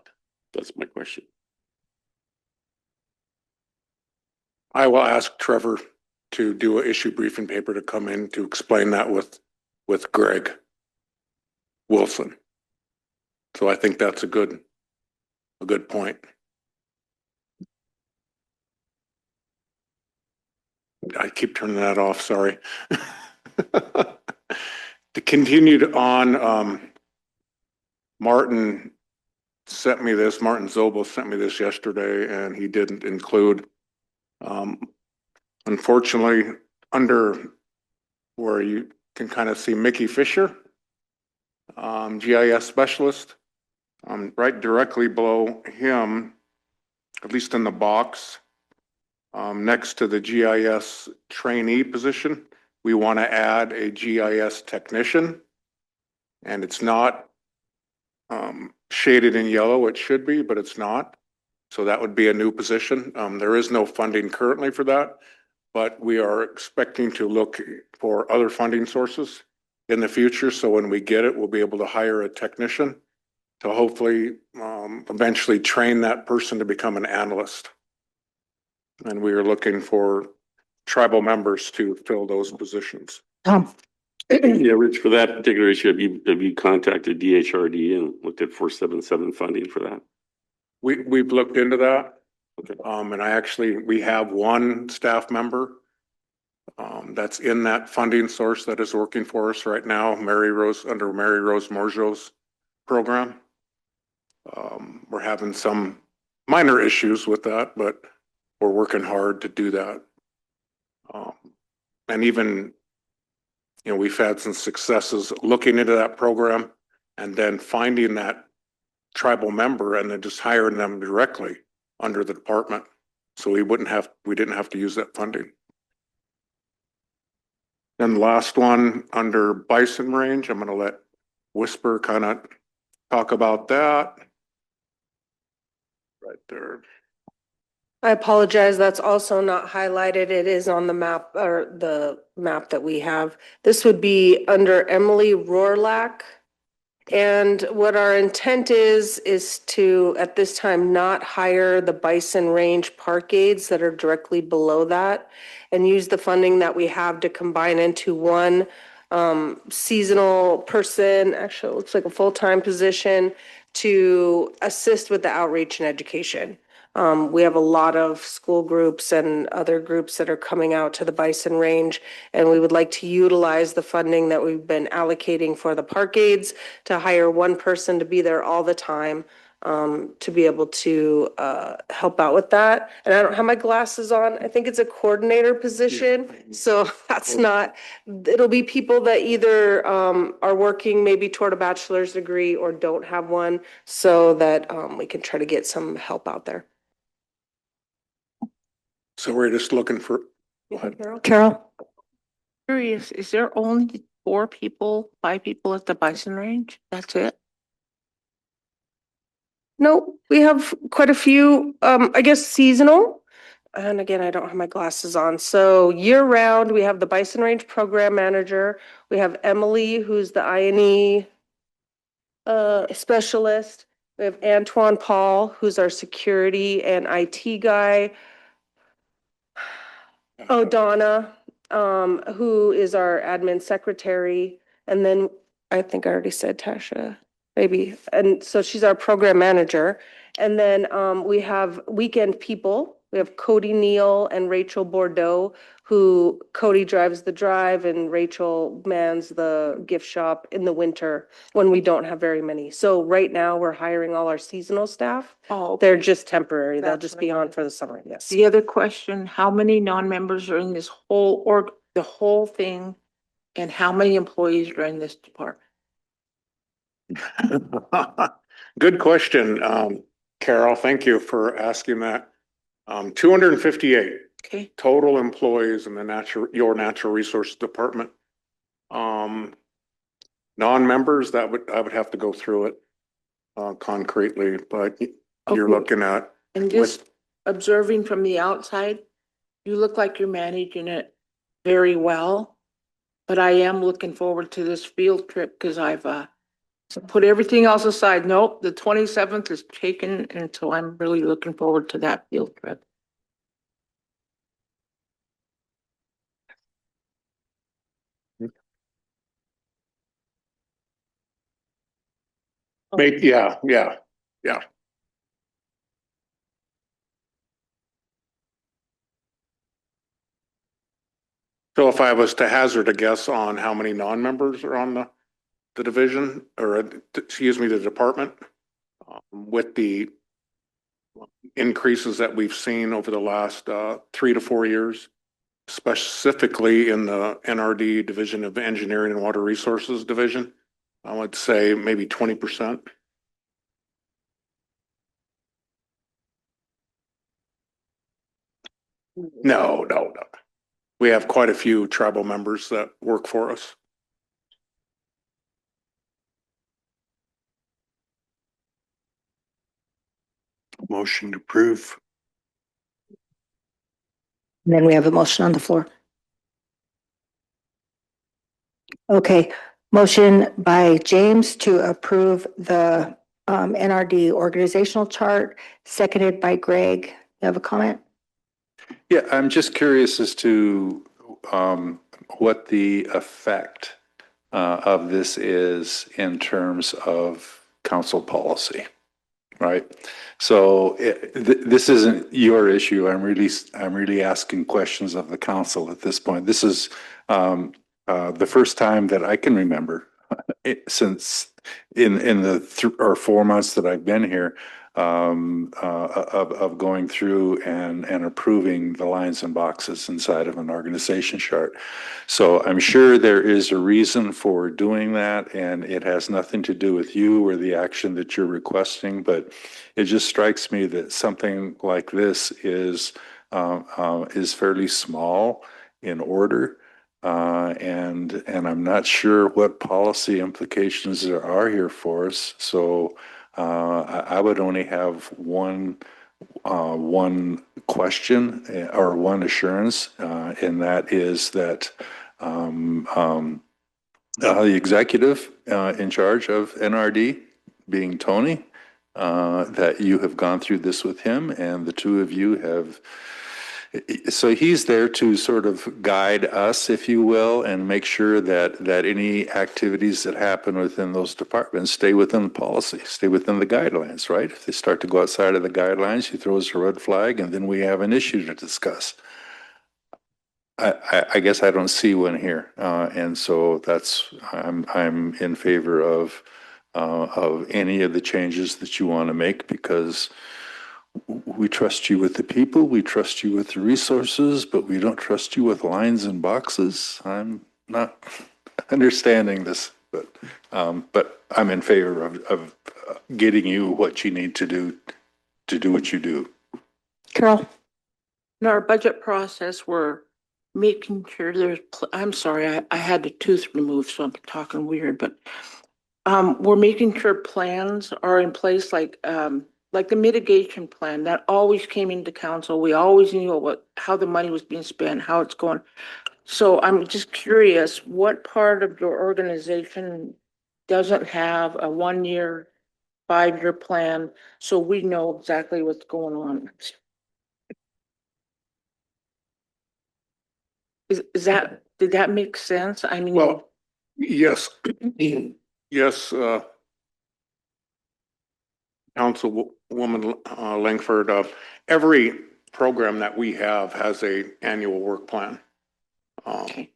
That's my question. I will ask Trevor to do an issue briefing paper to come in to explain that with Greg Wilson. So I think that's a good point. I keep turning that off, sorry. To continue on, Martin Zobel sent me this yesterday and he didn't include, unfortunately, under where you can kind of see Mickey Fisher, GIS specialist, right directly below him, at least in the box, next to the GIS trainee position, we want to add a GIS technician. And it's not shaded in yellow. It should be, but it's not. So that would be a new position. There is no funding currently for that, but we are expecting to look for other funding sources in the future. So when we get it, we'll be able to hire a technician to hopefully eventually train that person to become an analyst. And we are looking for tribal members to fill those positions. Tom, Yeah, Rich, for that particular issue, have you contacted DHRD and looked at 477 funding for that? We've looked into that. Okay. And we have one staff member that's in that funding source that is working for us right now, under Mary Rose Morjo's program. We're having some minor issues with that, but we're working hard to do that. And even, we've had some successes looking into that program and then finding that tribal member and then just hiring them directly under the department. So we didn't have to use that funding. Then the last one under Bison Range, I'm going to let Whisper kind of talk about that. Right there. I apologize, that's also not highlighted. It is on the map or the map that we have. This would be under Emily Rohrlach. And what our intent is to, at this time, not hire the Bison Range park aides that are directly below that and use the funding that we have to combine into one seasonal person, actually it looks like a full-time position, to assist with the outreach and education. We have a lot of school groups and other groups that are coming out to the Bison Range, and we would like to utilize the funding that we've been allocating for the park aides to hire one person to be there all the time, to be able to, help out with that. And I don't have my glasses on. I think it's a coordinator position. So that's not, it'll be people that either, are working maybe toward a bachelor's degree or don't have one, so that, we can try to get some help out there. So we're just looking for, Carol? Curious, is there only 5 people at the bison range? That's it? No, we have quite a few, I guess seasonal. And again, I don't have my glasses on. So year round, we have the Bison Range Program Manager. We have Emily, who's the INE specialist. We have Antoine Paul, who's our security and IT guy. Oh, Donna, who is our admin secretary. And then I think I already said Tasha, maybe. And so she's our program manager. And then we have weekend people. We have Cody Neal and Rachel Bordeaux, who Cody drives the drive and Rachel mans the gift shop in the winter when we don't have very many. So right now we're hiring all our seasonal staff. Oh, They're just temporary. They'll That's just what I be on wanted. for the summer, yes. The other question, how many non-members are in this the whole thing? And how many employees are in this department? good question, Carol. Thank you for asking that. 258 Okay, total employees in your natural resources department. Non-members, I would have to go through it concretely, but you're Okay. looking at and just observing from the outside, you look like you're managing it very well. But I am looking forward to this field trip because I've put everything else aside. Nope, the 27th is taken, and so I'm really looking forward to that field trip. yeah. So if I was to hazard a guess on how many non-members are on the division, or excuse me, the department, with the increases that we've seen over the last 3 to 4 years, specifically in the NRD Division of Engineering and Water Resources Division, I would say maybe 20%. No. We have quite a few tribal members that work for us. Motion to approve. And then we have a motion on the floor. Okay, motion by James to approve the NRD organizational chart, seconded by Greg. You have a comment? Yeah, I'm just curious as to what the effect of this is in terms of council policy, right? So this isn't your issue. I'm really asking questions of the council at this point. This is the first time that I can remember since in the 3 or 4 months that I've been here, of going through and approving the lines and boxes inside of an organization chart. So I'm sure there is a reason for doing that, and it has nothing to do with you or the action that you're requesting, but it just strikes me that something like this is fairly small in order. And I'm not sure what policy implications there are here for us. So I would only have one question or one assurance, and that is that the executive in charge of NRD, being Tony, that you have gone through this with him, and the two of you have. So he's there to sort of guide us, if you will, and make sure that any activities that happen within those departments stay within the policy, stay within the guidelines, right? If they start to go outside of the guidelines, he throws a red flag, and then we have an issue to discuss. I guess I don't see one here, and so I'm in favor of of any of the changes that you want to make, because we trust you with the people, we trust you with the resources, but we don't trust you with lines and boxes. I'm not understanding this, but I'm in favor of getting you what you need to do what you do. Carol? In our budget process, we're making sure I'm sorry, I had a tooth removed, so I'm talking weird, but we're making sure plans are in place, like the mitigation plan that always came into council. We always knew how the money was being spent, how it's going. So I'm just curious, what part of your organization doesn't have a 1 year, 5 year plan, so we know exactly what's going on? Did that make sense? I mean. Well, yes, yes, Councilwoman Langford, every program that we have has a annual work plan. Okay.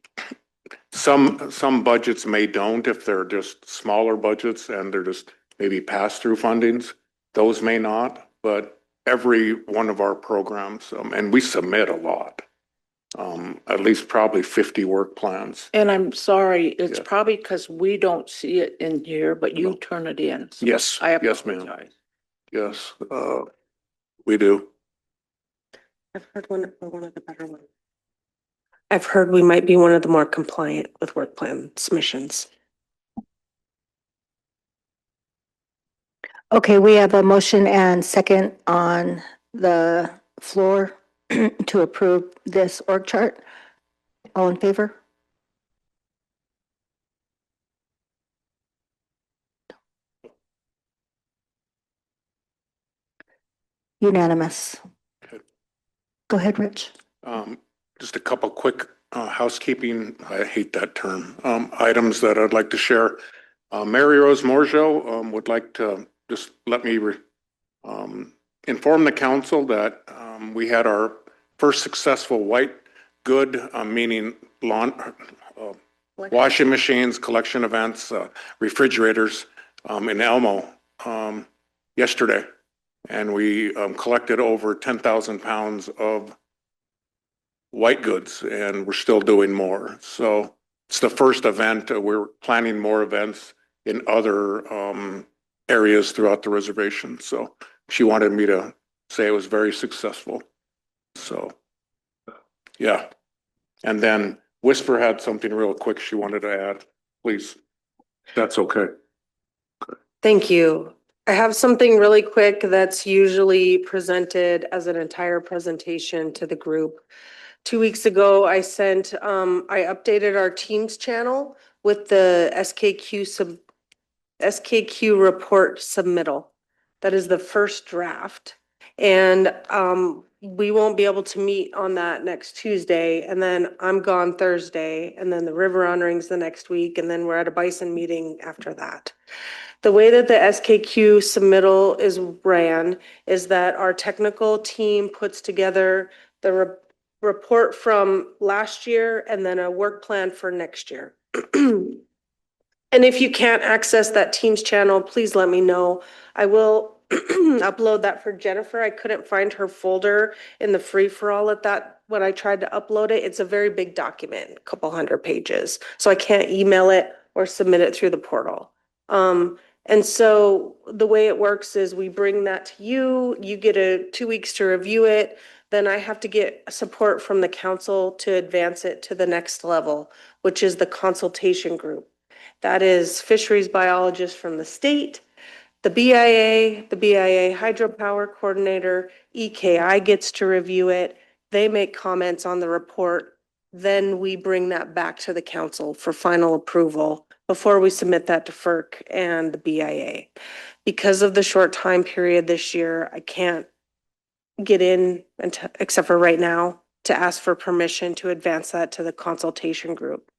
Some budgets don't if they're just smaller budgets and they're just maybe pass-through fundings. Those may not, but every one of our programs, and we submit a lot, at least probably 50 work plans. And I'm sorry, it's Yeah. probably because we don't see it in here, but you No. turn it in. So Yes, I yes, ma'am. apologize. Yes, we do. I've heard one of the better ones. I've heard we might be one of the more compliant with work plan submissions. Okay, we have a motion and second on the floor to approve this org chart. All in favor? Unanimous. Okay. Go ahead, Rich. Just a couple quick housekeeping, I hate that term, items that I'd like to share. Mary Rose Morjo would like to just let me inform the council that we had our first successful white good, meaning washing machines, collection events, refrigerators in Elmo yesterday. And we collected over 10,000 pounds of white goods, and we're still doing more. So it's the first event. We're planning more events in other areas throughout the reservation. So she wanted me to say it was very successful. So, yeah. And then Whisper had something real quick she wanted to add. Please. That's okay. Thank you. I have something really quick that's usually presented as an entire presentation to the group. 2 weeks ago, I updated our Teams channel with the SKQ report submittal. That is the first draft. And we won't be able to meet on that next Tuesday. And then I'm gone Thursday, and then the river honoring's the next week. And then we're at a bison meeting after that. The way that the SKQ submittal is ran is that our technical team puts together the report from last year and then a work plan for next year. And if you can't access that Teams channel, please let me know. I will upload that for Jennifer. I couldn't find her folder in the free-for-all when I tried to upload it. It's a very big document, a couple hundred pages. So I can't email it or submit it through the portal. And so the way it works is we bring that to you, you get 2 weeks to review it. Then I have to get support from the council to advance it to the next level, which is the consultation group. That is fisheries biologists from the state, the BIA hydropower coordinator, EKI gets to review it. They make comments on the report. Then we bring that back to the council for final approval before we submit that to FERC and the BIA. Because of the short time period this year, I can't get in except for right now to ask for permission to advance that to the consultation group.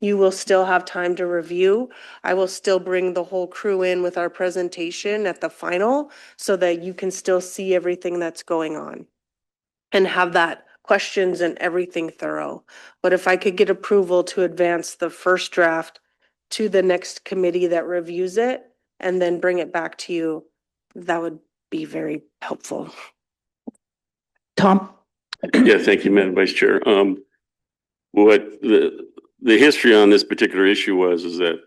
You will still have time to review. I will still bring the whole crew in with our presentation at the final so that you can still see everything that's going on and have that questions and everything thorough. But if I could get approval to advance the first draft to the next committee that reviews it, and then bring it back to you. That would be very helpful. Tom? Yeah, thank you, Madam Vice Chair. What the history on this particular issue was is that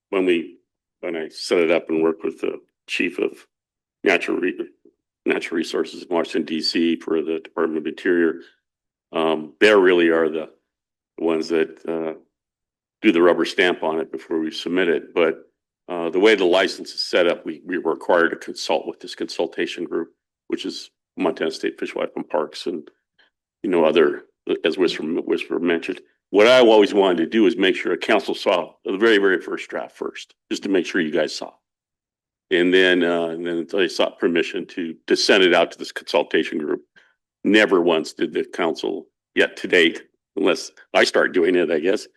when I set it up and worked with the chief of natural resources in Washington D.C. for the Department of Interior, they really are the ones that do the rubber stamp on it before we submit it. But the way the license is set up, we were required to consult with this consultation group, which is Montana State Fish, Wildlife and Parks, and other, as Whisper mentioned. What I always wanted to do is make sure a council saw the very, very first draft first, just to make sure you guys saw. And then they sought permission to send it out to this consultation group. Never once did the council yet to date, unless I start doing it, I guess,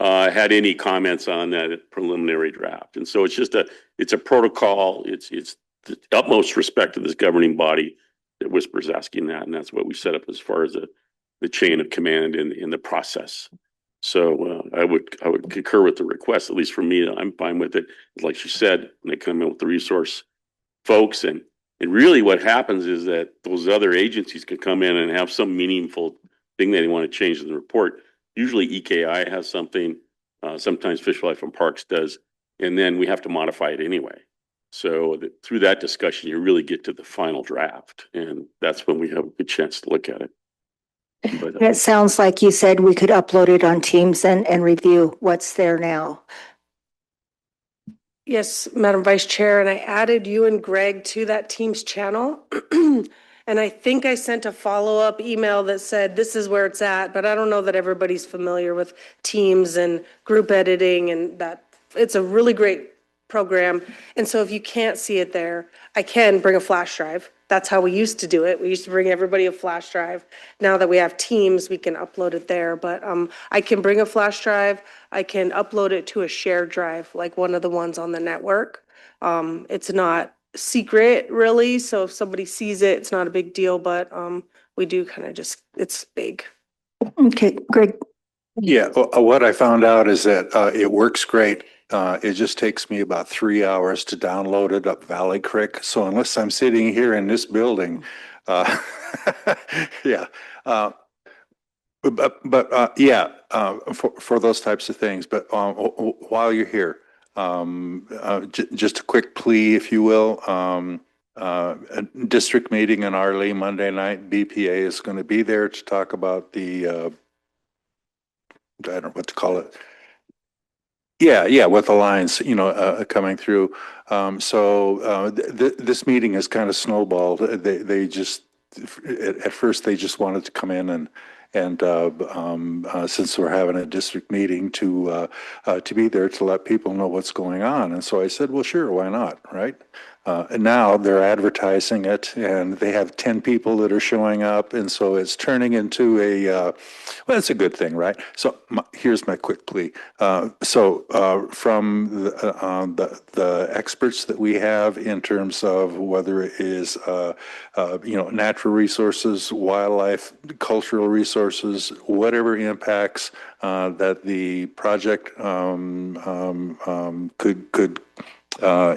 had any comments on that preliminary draft. And so it's a protocol. It's the utmost respect to this governing body that Whisper's asking that. And that's what we set up as far as the chain of command in the process. So I would concur with the request, at least for me. I'm fine with it. Like she said, when they come in with the resource folks, and really what happens is that those other agencies can come in and have some meaningful thing that they want to change in the report. Usually EKI has something, sometimes Fish, Wildlife and Parks does, and then we have to modify it anyway. So through that discussion, you really get to the final draft, and that's when we have a good chance to look at it. But, It sounds like you said we could upload it on Teams and review what's there now. Yes, Madam Vice Chair, and I added you and Greg to that Teams channel. And I think I sent a follow-up email that said, this is where it's at, but I don't know that everybody's familiar with Teams and group editing, and that it's a really great program. And so if you can't see it there, I can bring a flash drive. That's how we used to do it. We used to bring everybody a flash drive. Now that we have Teams, we can upload it there. But I can bring a flash drive. I can upload it to a shared drive, like one of the ones on the network. It's not secret really, so if somebody sees it, it's not a big deal, but we do kind of just, it's big. Okay, Greg. Yeah, what I found out is that it works great. It just takes me about 3 hours to download it up Valley Creek. So unless I'm sitting here in this building, yeah. For those types of things. But while you're here, just a quick plea, if you will. A district meeting in Arley Monday night. BPA is going to be there to talk about the I don't know what to call it. Yeah, with the lines, coming through. This meeting has kind of snowballed. They just, at first, they just wanted to come in and since we're having a district meeting to be there to let people know what's going on. And so I said, well, sure, why not, right? And now they're advertising it, and they have 10 people that are showing up, and so it's turning into well, it's a good thing, right? So here's my quick plea. From the experts that we have in terms of whether it is natural resources, wildlife, cultural resources, whatever impacts that the project could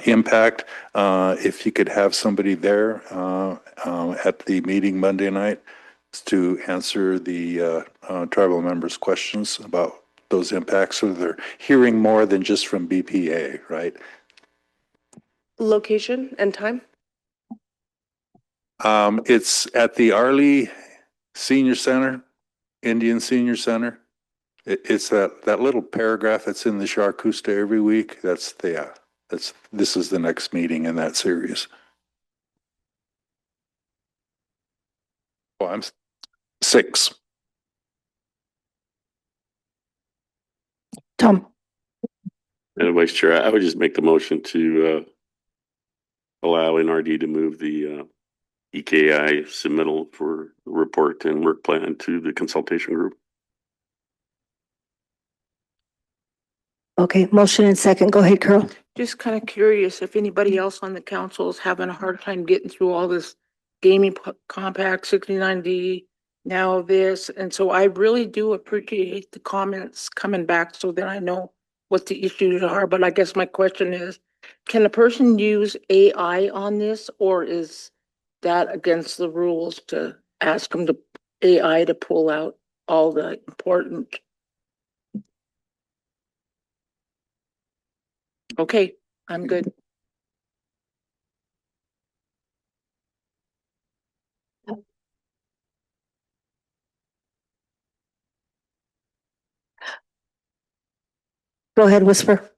impact, if you could have somebody there at the meeting Monday night to answer the tribal members' questions about those impacts, so they're hearing more than just from BPA, right? Location and time? It's at the Arley Senior Center, Indian Senior Center. It's that little paragraph that's in the Charcusta every week. This is the next meeting in that series. Oh, I'm 6. Tom. Madam Vice Chair, I would just make the motion to allow NRD to move the EKI submittal for the report and work plan to the consultation group. Okay, motion and second. Go ahead, Carol. Just kind of curious if anybody else on the council is having a hard time getting through all this gaming compact 69D, now this. And so I really do appreciate the comments coming back so that I know what the issues are. But I guess my question is, can a person use AI on this, or is that against the rules to ask them to AI to pull out all the important? Okay, I'm good. Go ahead, Whisper.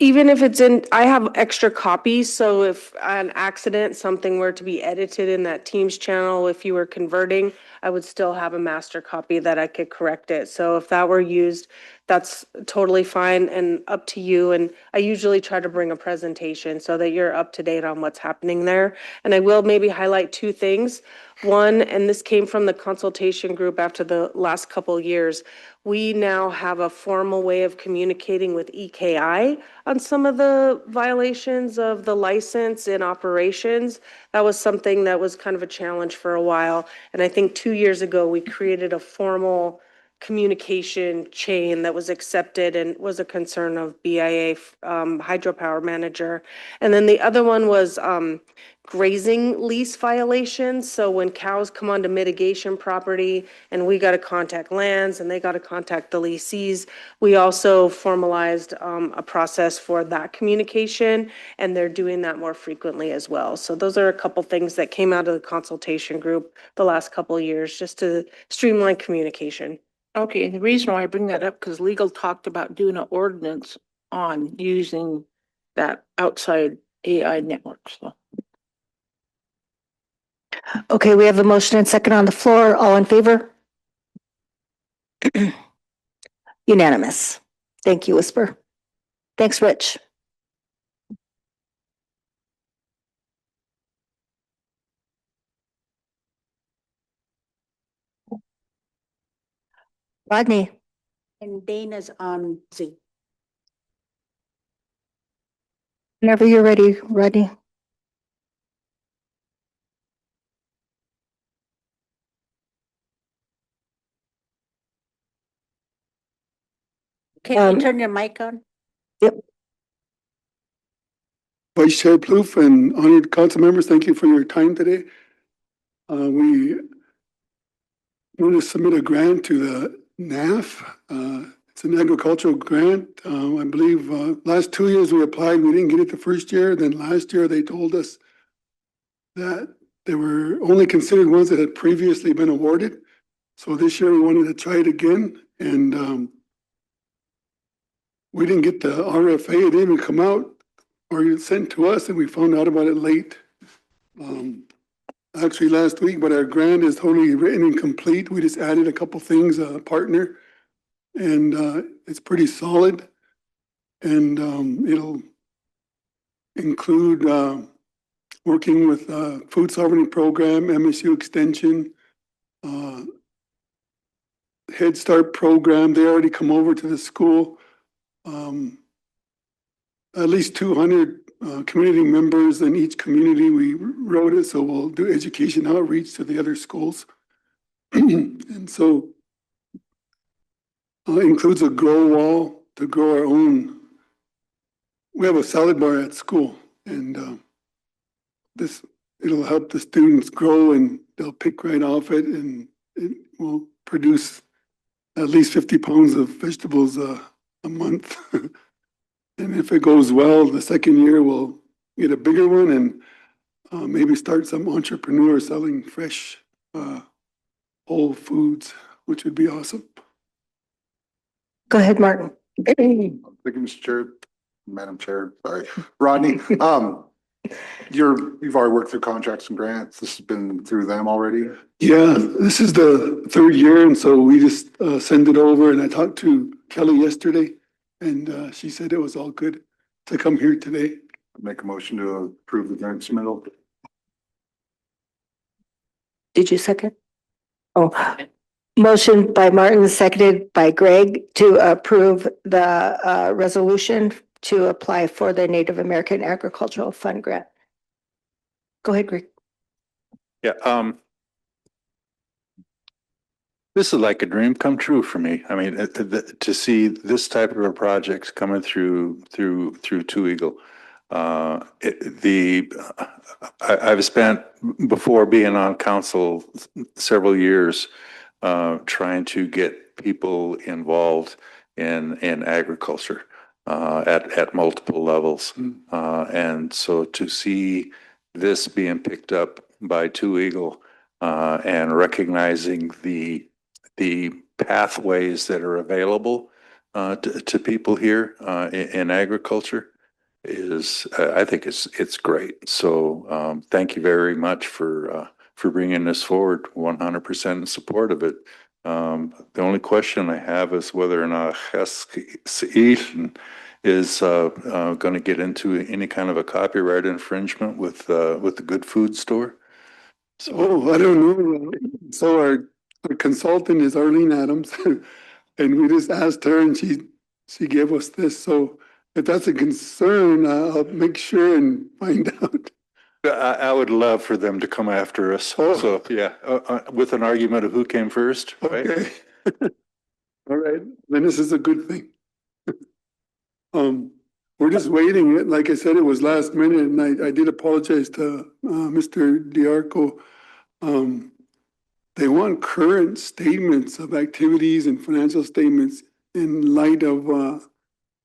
Even if it's in, I have extra copies, so if an accident, something were to be edited in that Teams channel, if you were converting, I would still have a master copy that I could correct it. So if that were used, that's totally fine and up to you. And I usually try to bring a presentation so that you're up to date on what's happening there. And I will maybe highlight two things. One, and this came from the consultation group after the last couple years, we now have a formal way of communicating with EKI on some of the violations of the license in operations. That was something that was kind of a challenge for a while. And I think 2 years ago, we created a formal communication chain that was accepted and was a concern of BIA hydropower manager. And then the other one was grazing lease violations. So when cows come onto mitigation property and we got to contact lands and they got to contact the lessees, we also formalized a process for that communication, and they're doing that more frequently as well. So those are a couple things that came out of the consultation group the last couple of years just to streamline communication. Okay, and the reason why I bring that up, because legal talked about doing an ordinance on using that outside AI network, so. Okay, we have a motion and second on the floor. All in favor? Unanimous. Thank you, Whisper. Thanks, Rich. Rodney. And Dana's on Zoom. Whenever you're ready, Rodney. Can you turn your mic on? Vice Chair Plouffe and honored council members, thank you for your time today. We want to submit a grant to the NAF. It's an agricultural grant. I believe last 2 years we applied, we didn't get it the first year. Then last year they told us that they were only considered ones that had previously been awarded. So this year we wanted to try it again, and we didn't get the RFA. It didn't even come out or sent to us, and we found out about it late. Actually last week, but our grant is totally written and complete. We just added a couple things, a partner, and it's pretty solid. And it'll include working with Food Sovereignty Program, MSU Extension, Head Start Program. They already come over to the school. At least 200 community members in each community. We wrote it, so we'll do education outreach to the other schools. And so includes a grow wall to grow our own. We have a salad bar at school, and it'll help the students grow, and they'll pick right off it, and it will produce at least 50 pounds of vegetables a month. And if it goes well, the second year we'll get a bigger one and maybe start some entrepreneur selling fresh whole foods, which would be awesome. Go ahead, Martin. Thank you, Mr. Chair, Madam Chair, sorry, Rodney. You've already worked through contracts and grants. This has been through them already? Yeah, this is the third year, and so we just send it over, and I talked to Kelly yesterday, and she said it was all good to come here today. Make a motion to approve the grant submittal. Did you second? Oh, motion by Martin, seconded by Greg to approve the resolution to apply for the Native American Agricultural Fund grant. Go ahead, Greg. Yeah, This is like a dream come true for me. I mean, to see this type of a project coming through Two Eagle. I've spent, before being on council, several years trying to get people involved in agriculture at multiple levels. And so to see this being picked up by Two Eagle and recognizing the pathways that are available to people here in agriculture is, I think it's great. So thank you very much for bringing this forward. 100% in support of it. The only question I have is whether or not CSKT is going to get into any kind of a copyright infringement with the Good Food Store. So Oh, I don't know. So our consultant is Arlene Adams, and we just asked her, and she gave us this. So if that's a concern, I'll make sure and find out. I would love for them to come after us. Oh. So yeah, with an argument of who came first, right? Okay. All right, then this is a good thing. We're just waiting. Like I said, it was last minute, and I did apologize to Mr. Diarco. They want current statements of activities and financial statements in light of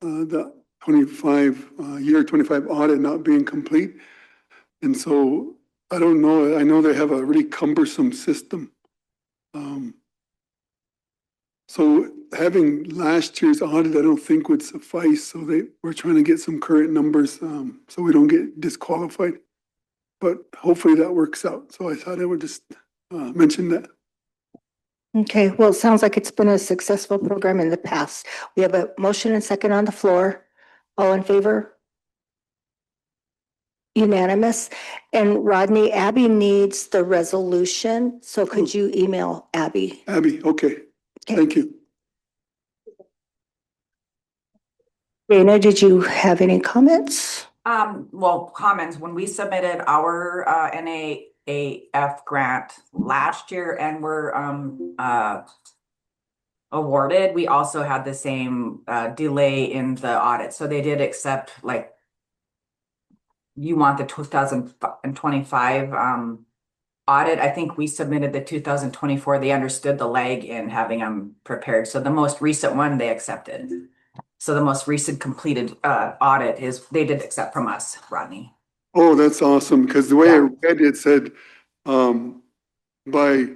the 25 audit not being complete. And so I don't know. I know they have a really cumbersome system. So having last year's audit, I don't think would suffice. So we're trying to get some current numbers so we don't get disqualified. But hopefully that works out. So I thought I would just mention that. Okay, well, it sounds like it's been a successful program in the past. We have a motion and second on the floor. All in favor? Unanimous. And Rodney, Abby needs the resolution. So could you email Abby? Abby, okay. Thank you. Dana, did you have any comments? Well, comments, when we submitted our NAAF grant last year and were awarded, we also had the same delay in the audit. So they did accept, like, you want the 2025 audit. I think we submitted the 2024. They understood the lag in having them prepared. So the most recent one they accepted. So the most recent completed audit is they did accept from us, Rodney. Oh, that's awesome. Because the way I read it said by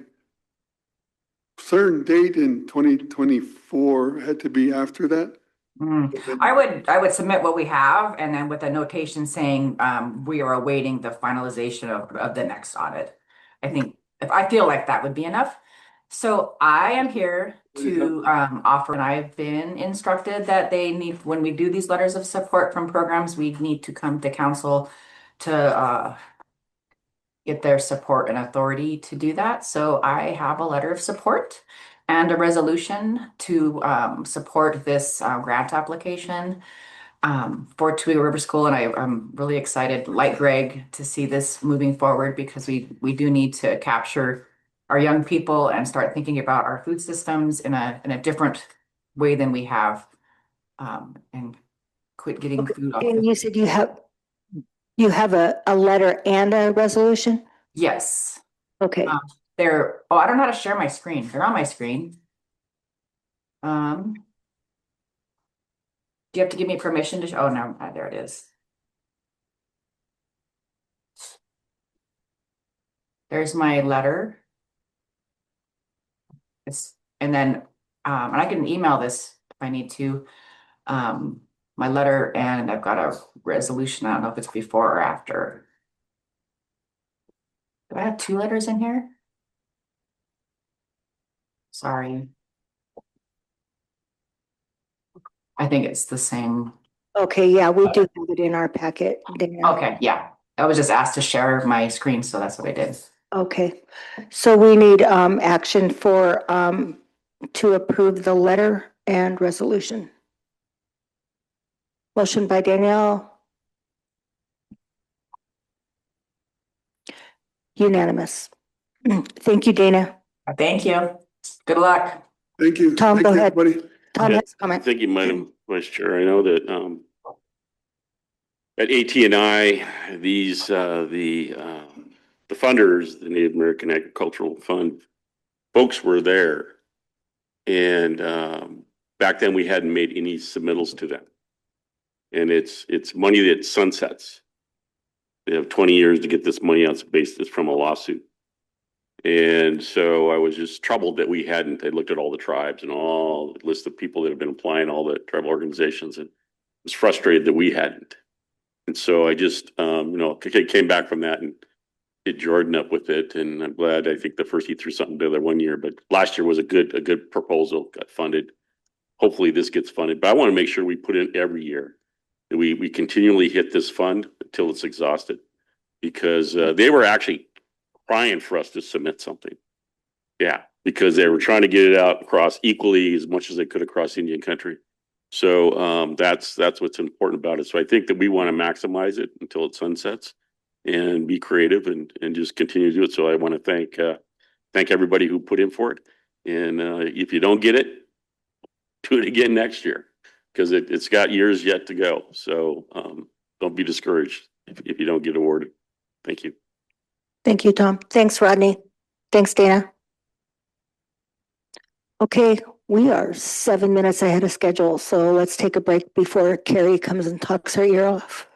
certain date in 2024 had to be after that. I would submit what we have and then with a notation saying we are awaiting the finalization of the next audit. I feel like that would be enough. So I am here to offer, and I've been instructed that they need, when we do these letters of support from programs, we need to come to council to get their support and authority to do that. So I have a letter of support and a resolution to support this grant application for Two Eagle River School. And I'm really excited, like Greg, to see this moving forward because we do need to capture our young people and start thinking about our food systems in a different way than we have, and quit getting food off. And you said you have a letter and a resolution? Yes. Okay. I don't know how to share my screen. They're on my screen. Do you have to give me permission to oh no, there it is. There's my letter. And then I can email this if I need to. My letter, and I've got a resolution. I don't know if it's before or after. Do I have two letters in here? Sorry. I think it's the same. Okay, yeah, we do have it in our packet, Dana. Okay, yeah. I was just asked to share my screen, so that's what I did. Okay, so we need action for to approve the letter and resolution. Motion by Danielle. Unanimous. Thank you, Dana. Thank you. Good luck. Thank you. Tom, Thank go you, ahead. everybody. Tom Yeah, has a comment. Thank you, Madam Vice Chair. I know that at AT&I, these the funders, the Native American Agricultural Fund, folks were there, and back then we hadn't made any submittals to them, and it's money that sunsets. They have 20 years to get this money out based from a lawsuit. And so I was just troubled that we hadn't. I looked at all the tribes and all the list of people that have been applying, all the tribal organizations, and was frustrated that we hadn't. And so I just, came back from that and hit Jordan up with it. And I'm glad. I think the first he threw something together one year, but last year was a good proposal, got funded. Hopefully this gets funded, but I want to make sure we put in every year that we continually hit this fund until it's exhausted, because they were actually crying for us to submit something. Yeah, because they were trying to get it out across equally as much as they could across Indian country. So that's what's important about it. So I think that we want to maximize it until it sunsets and be creative and just continue to do it. So I want to thank everybody who put in for it. And if you don't get it, do it again next year, because it's got years yet to go. So don't be discouraged if you don't get awarded. Thank you. Thank you, Tom. Thanks, Rodney. Thanks, Dana. Okay, we are 7 minutes ahead of schedule, so let's take a break before Carrie comes and talks her ear off.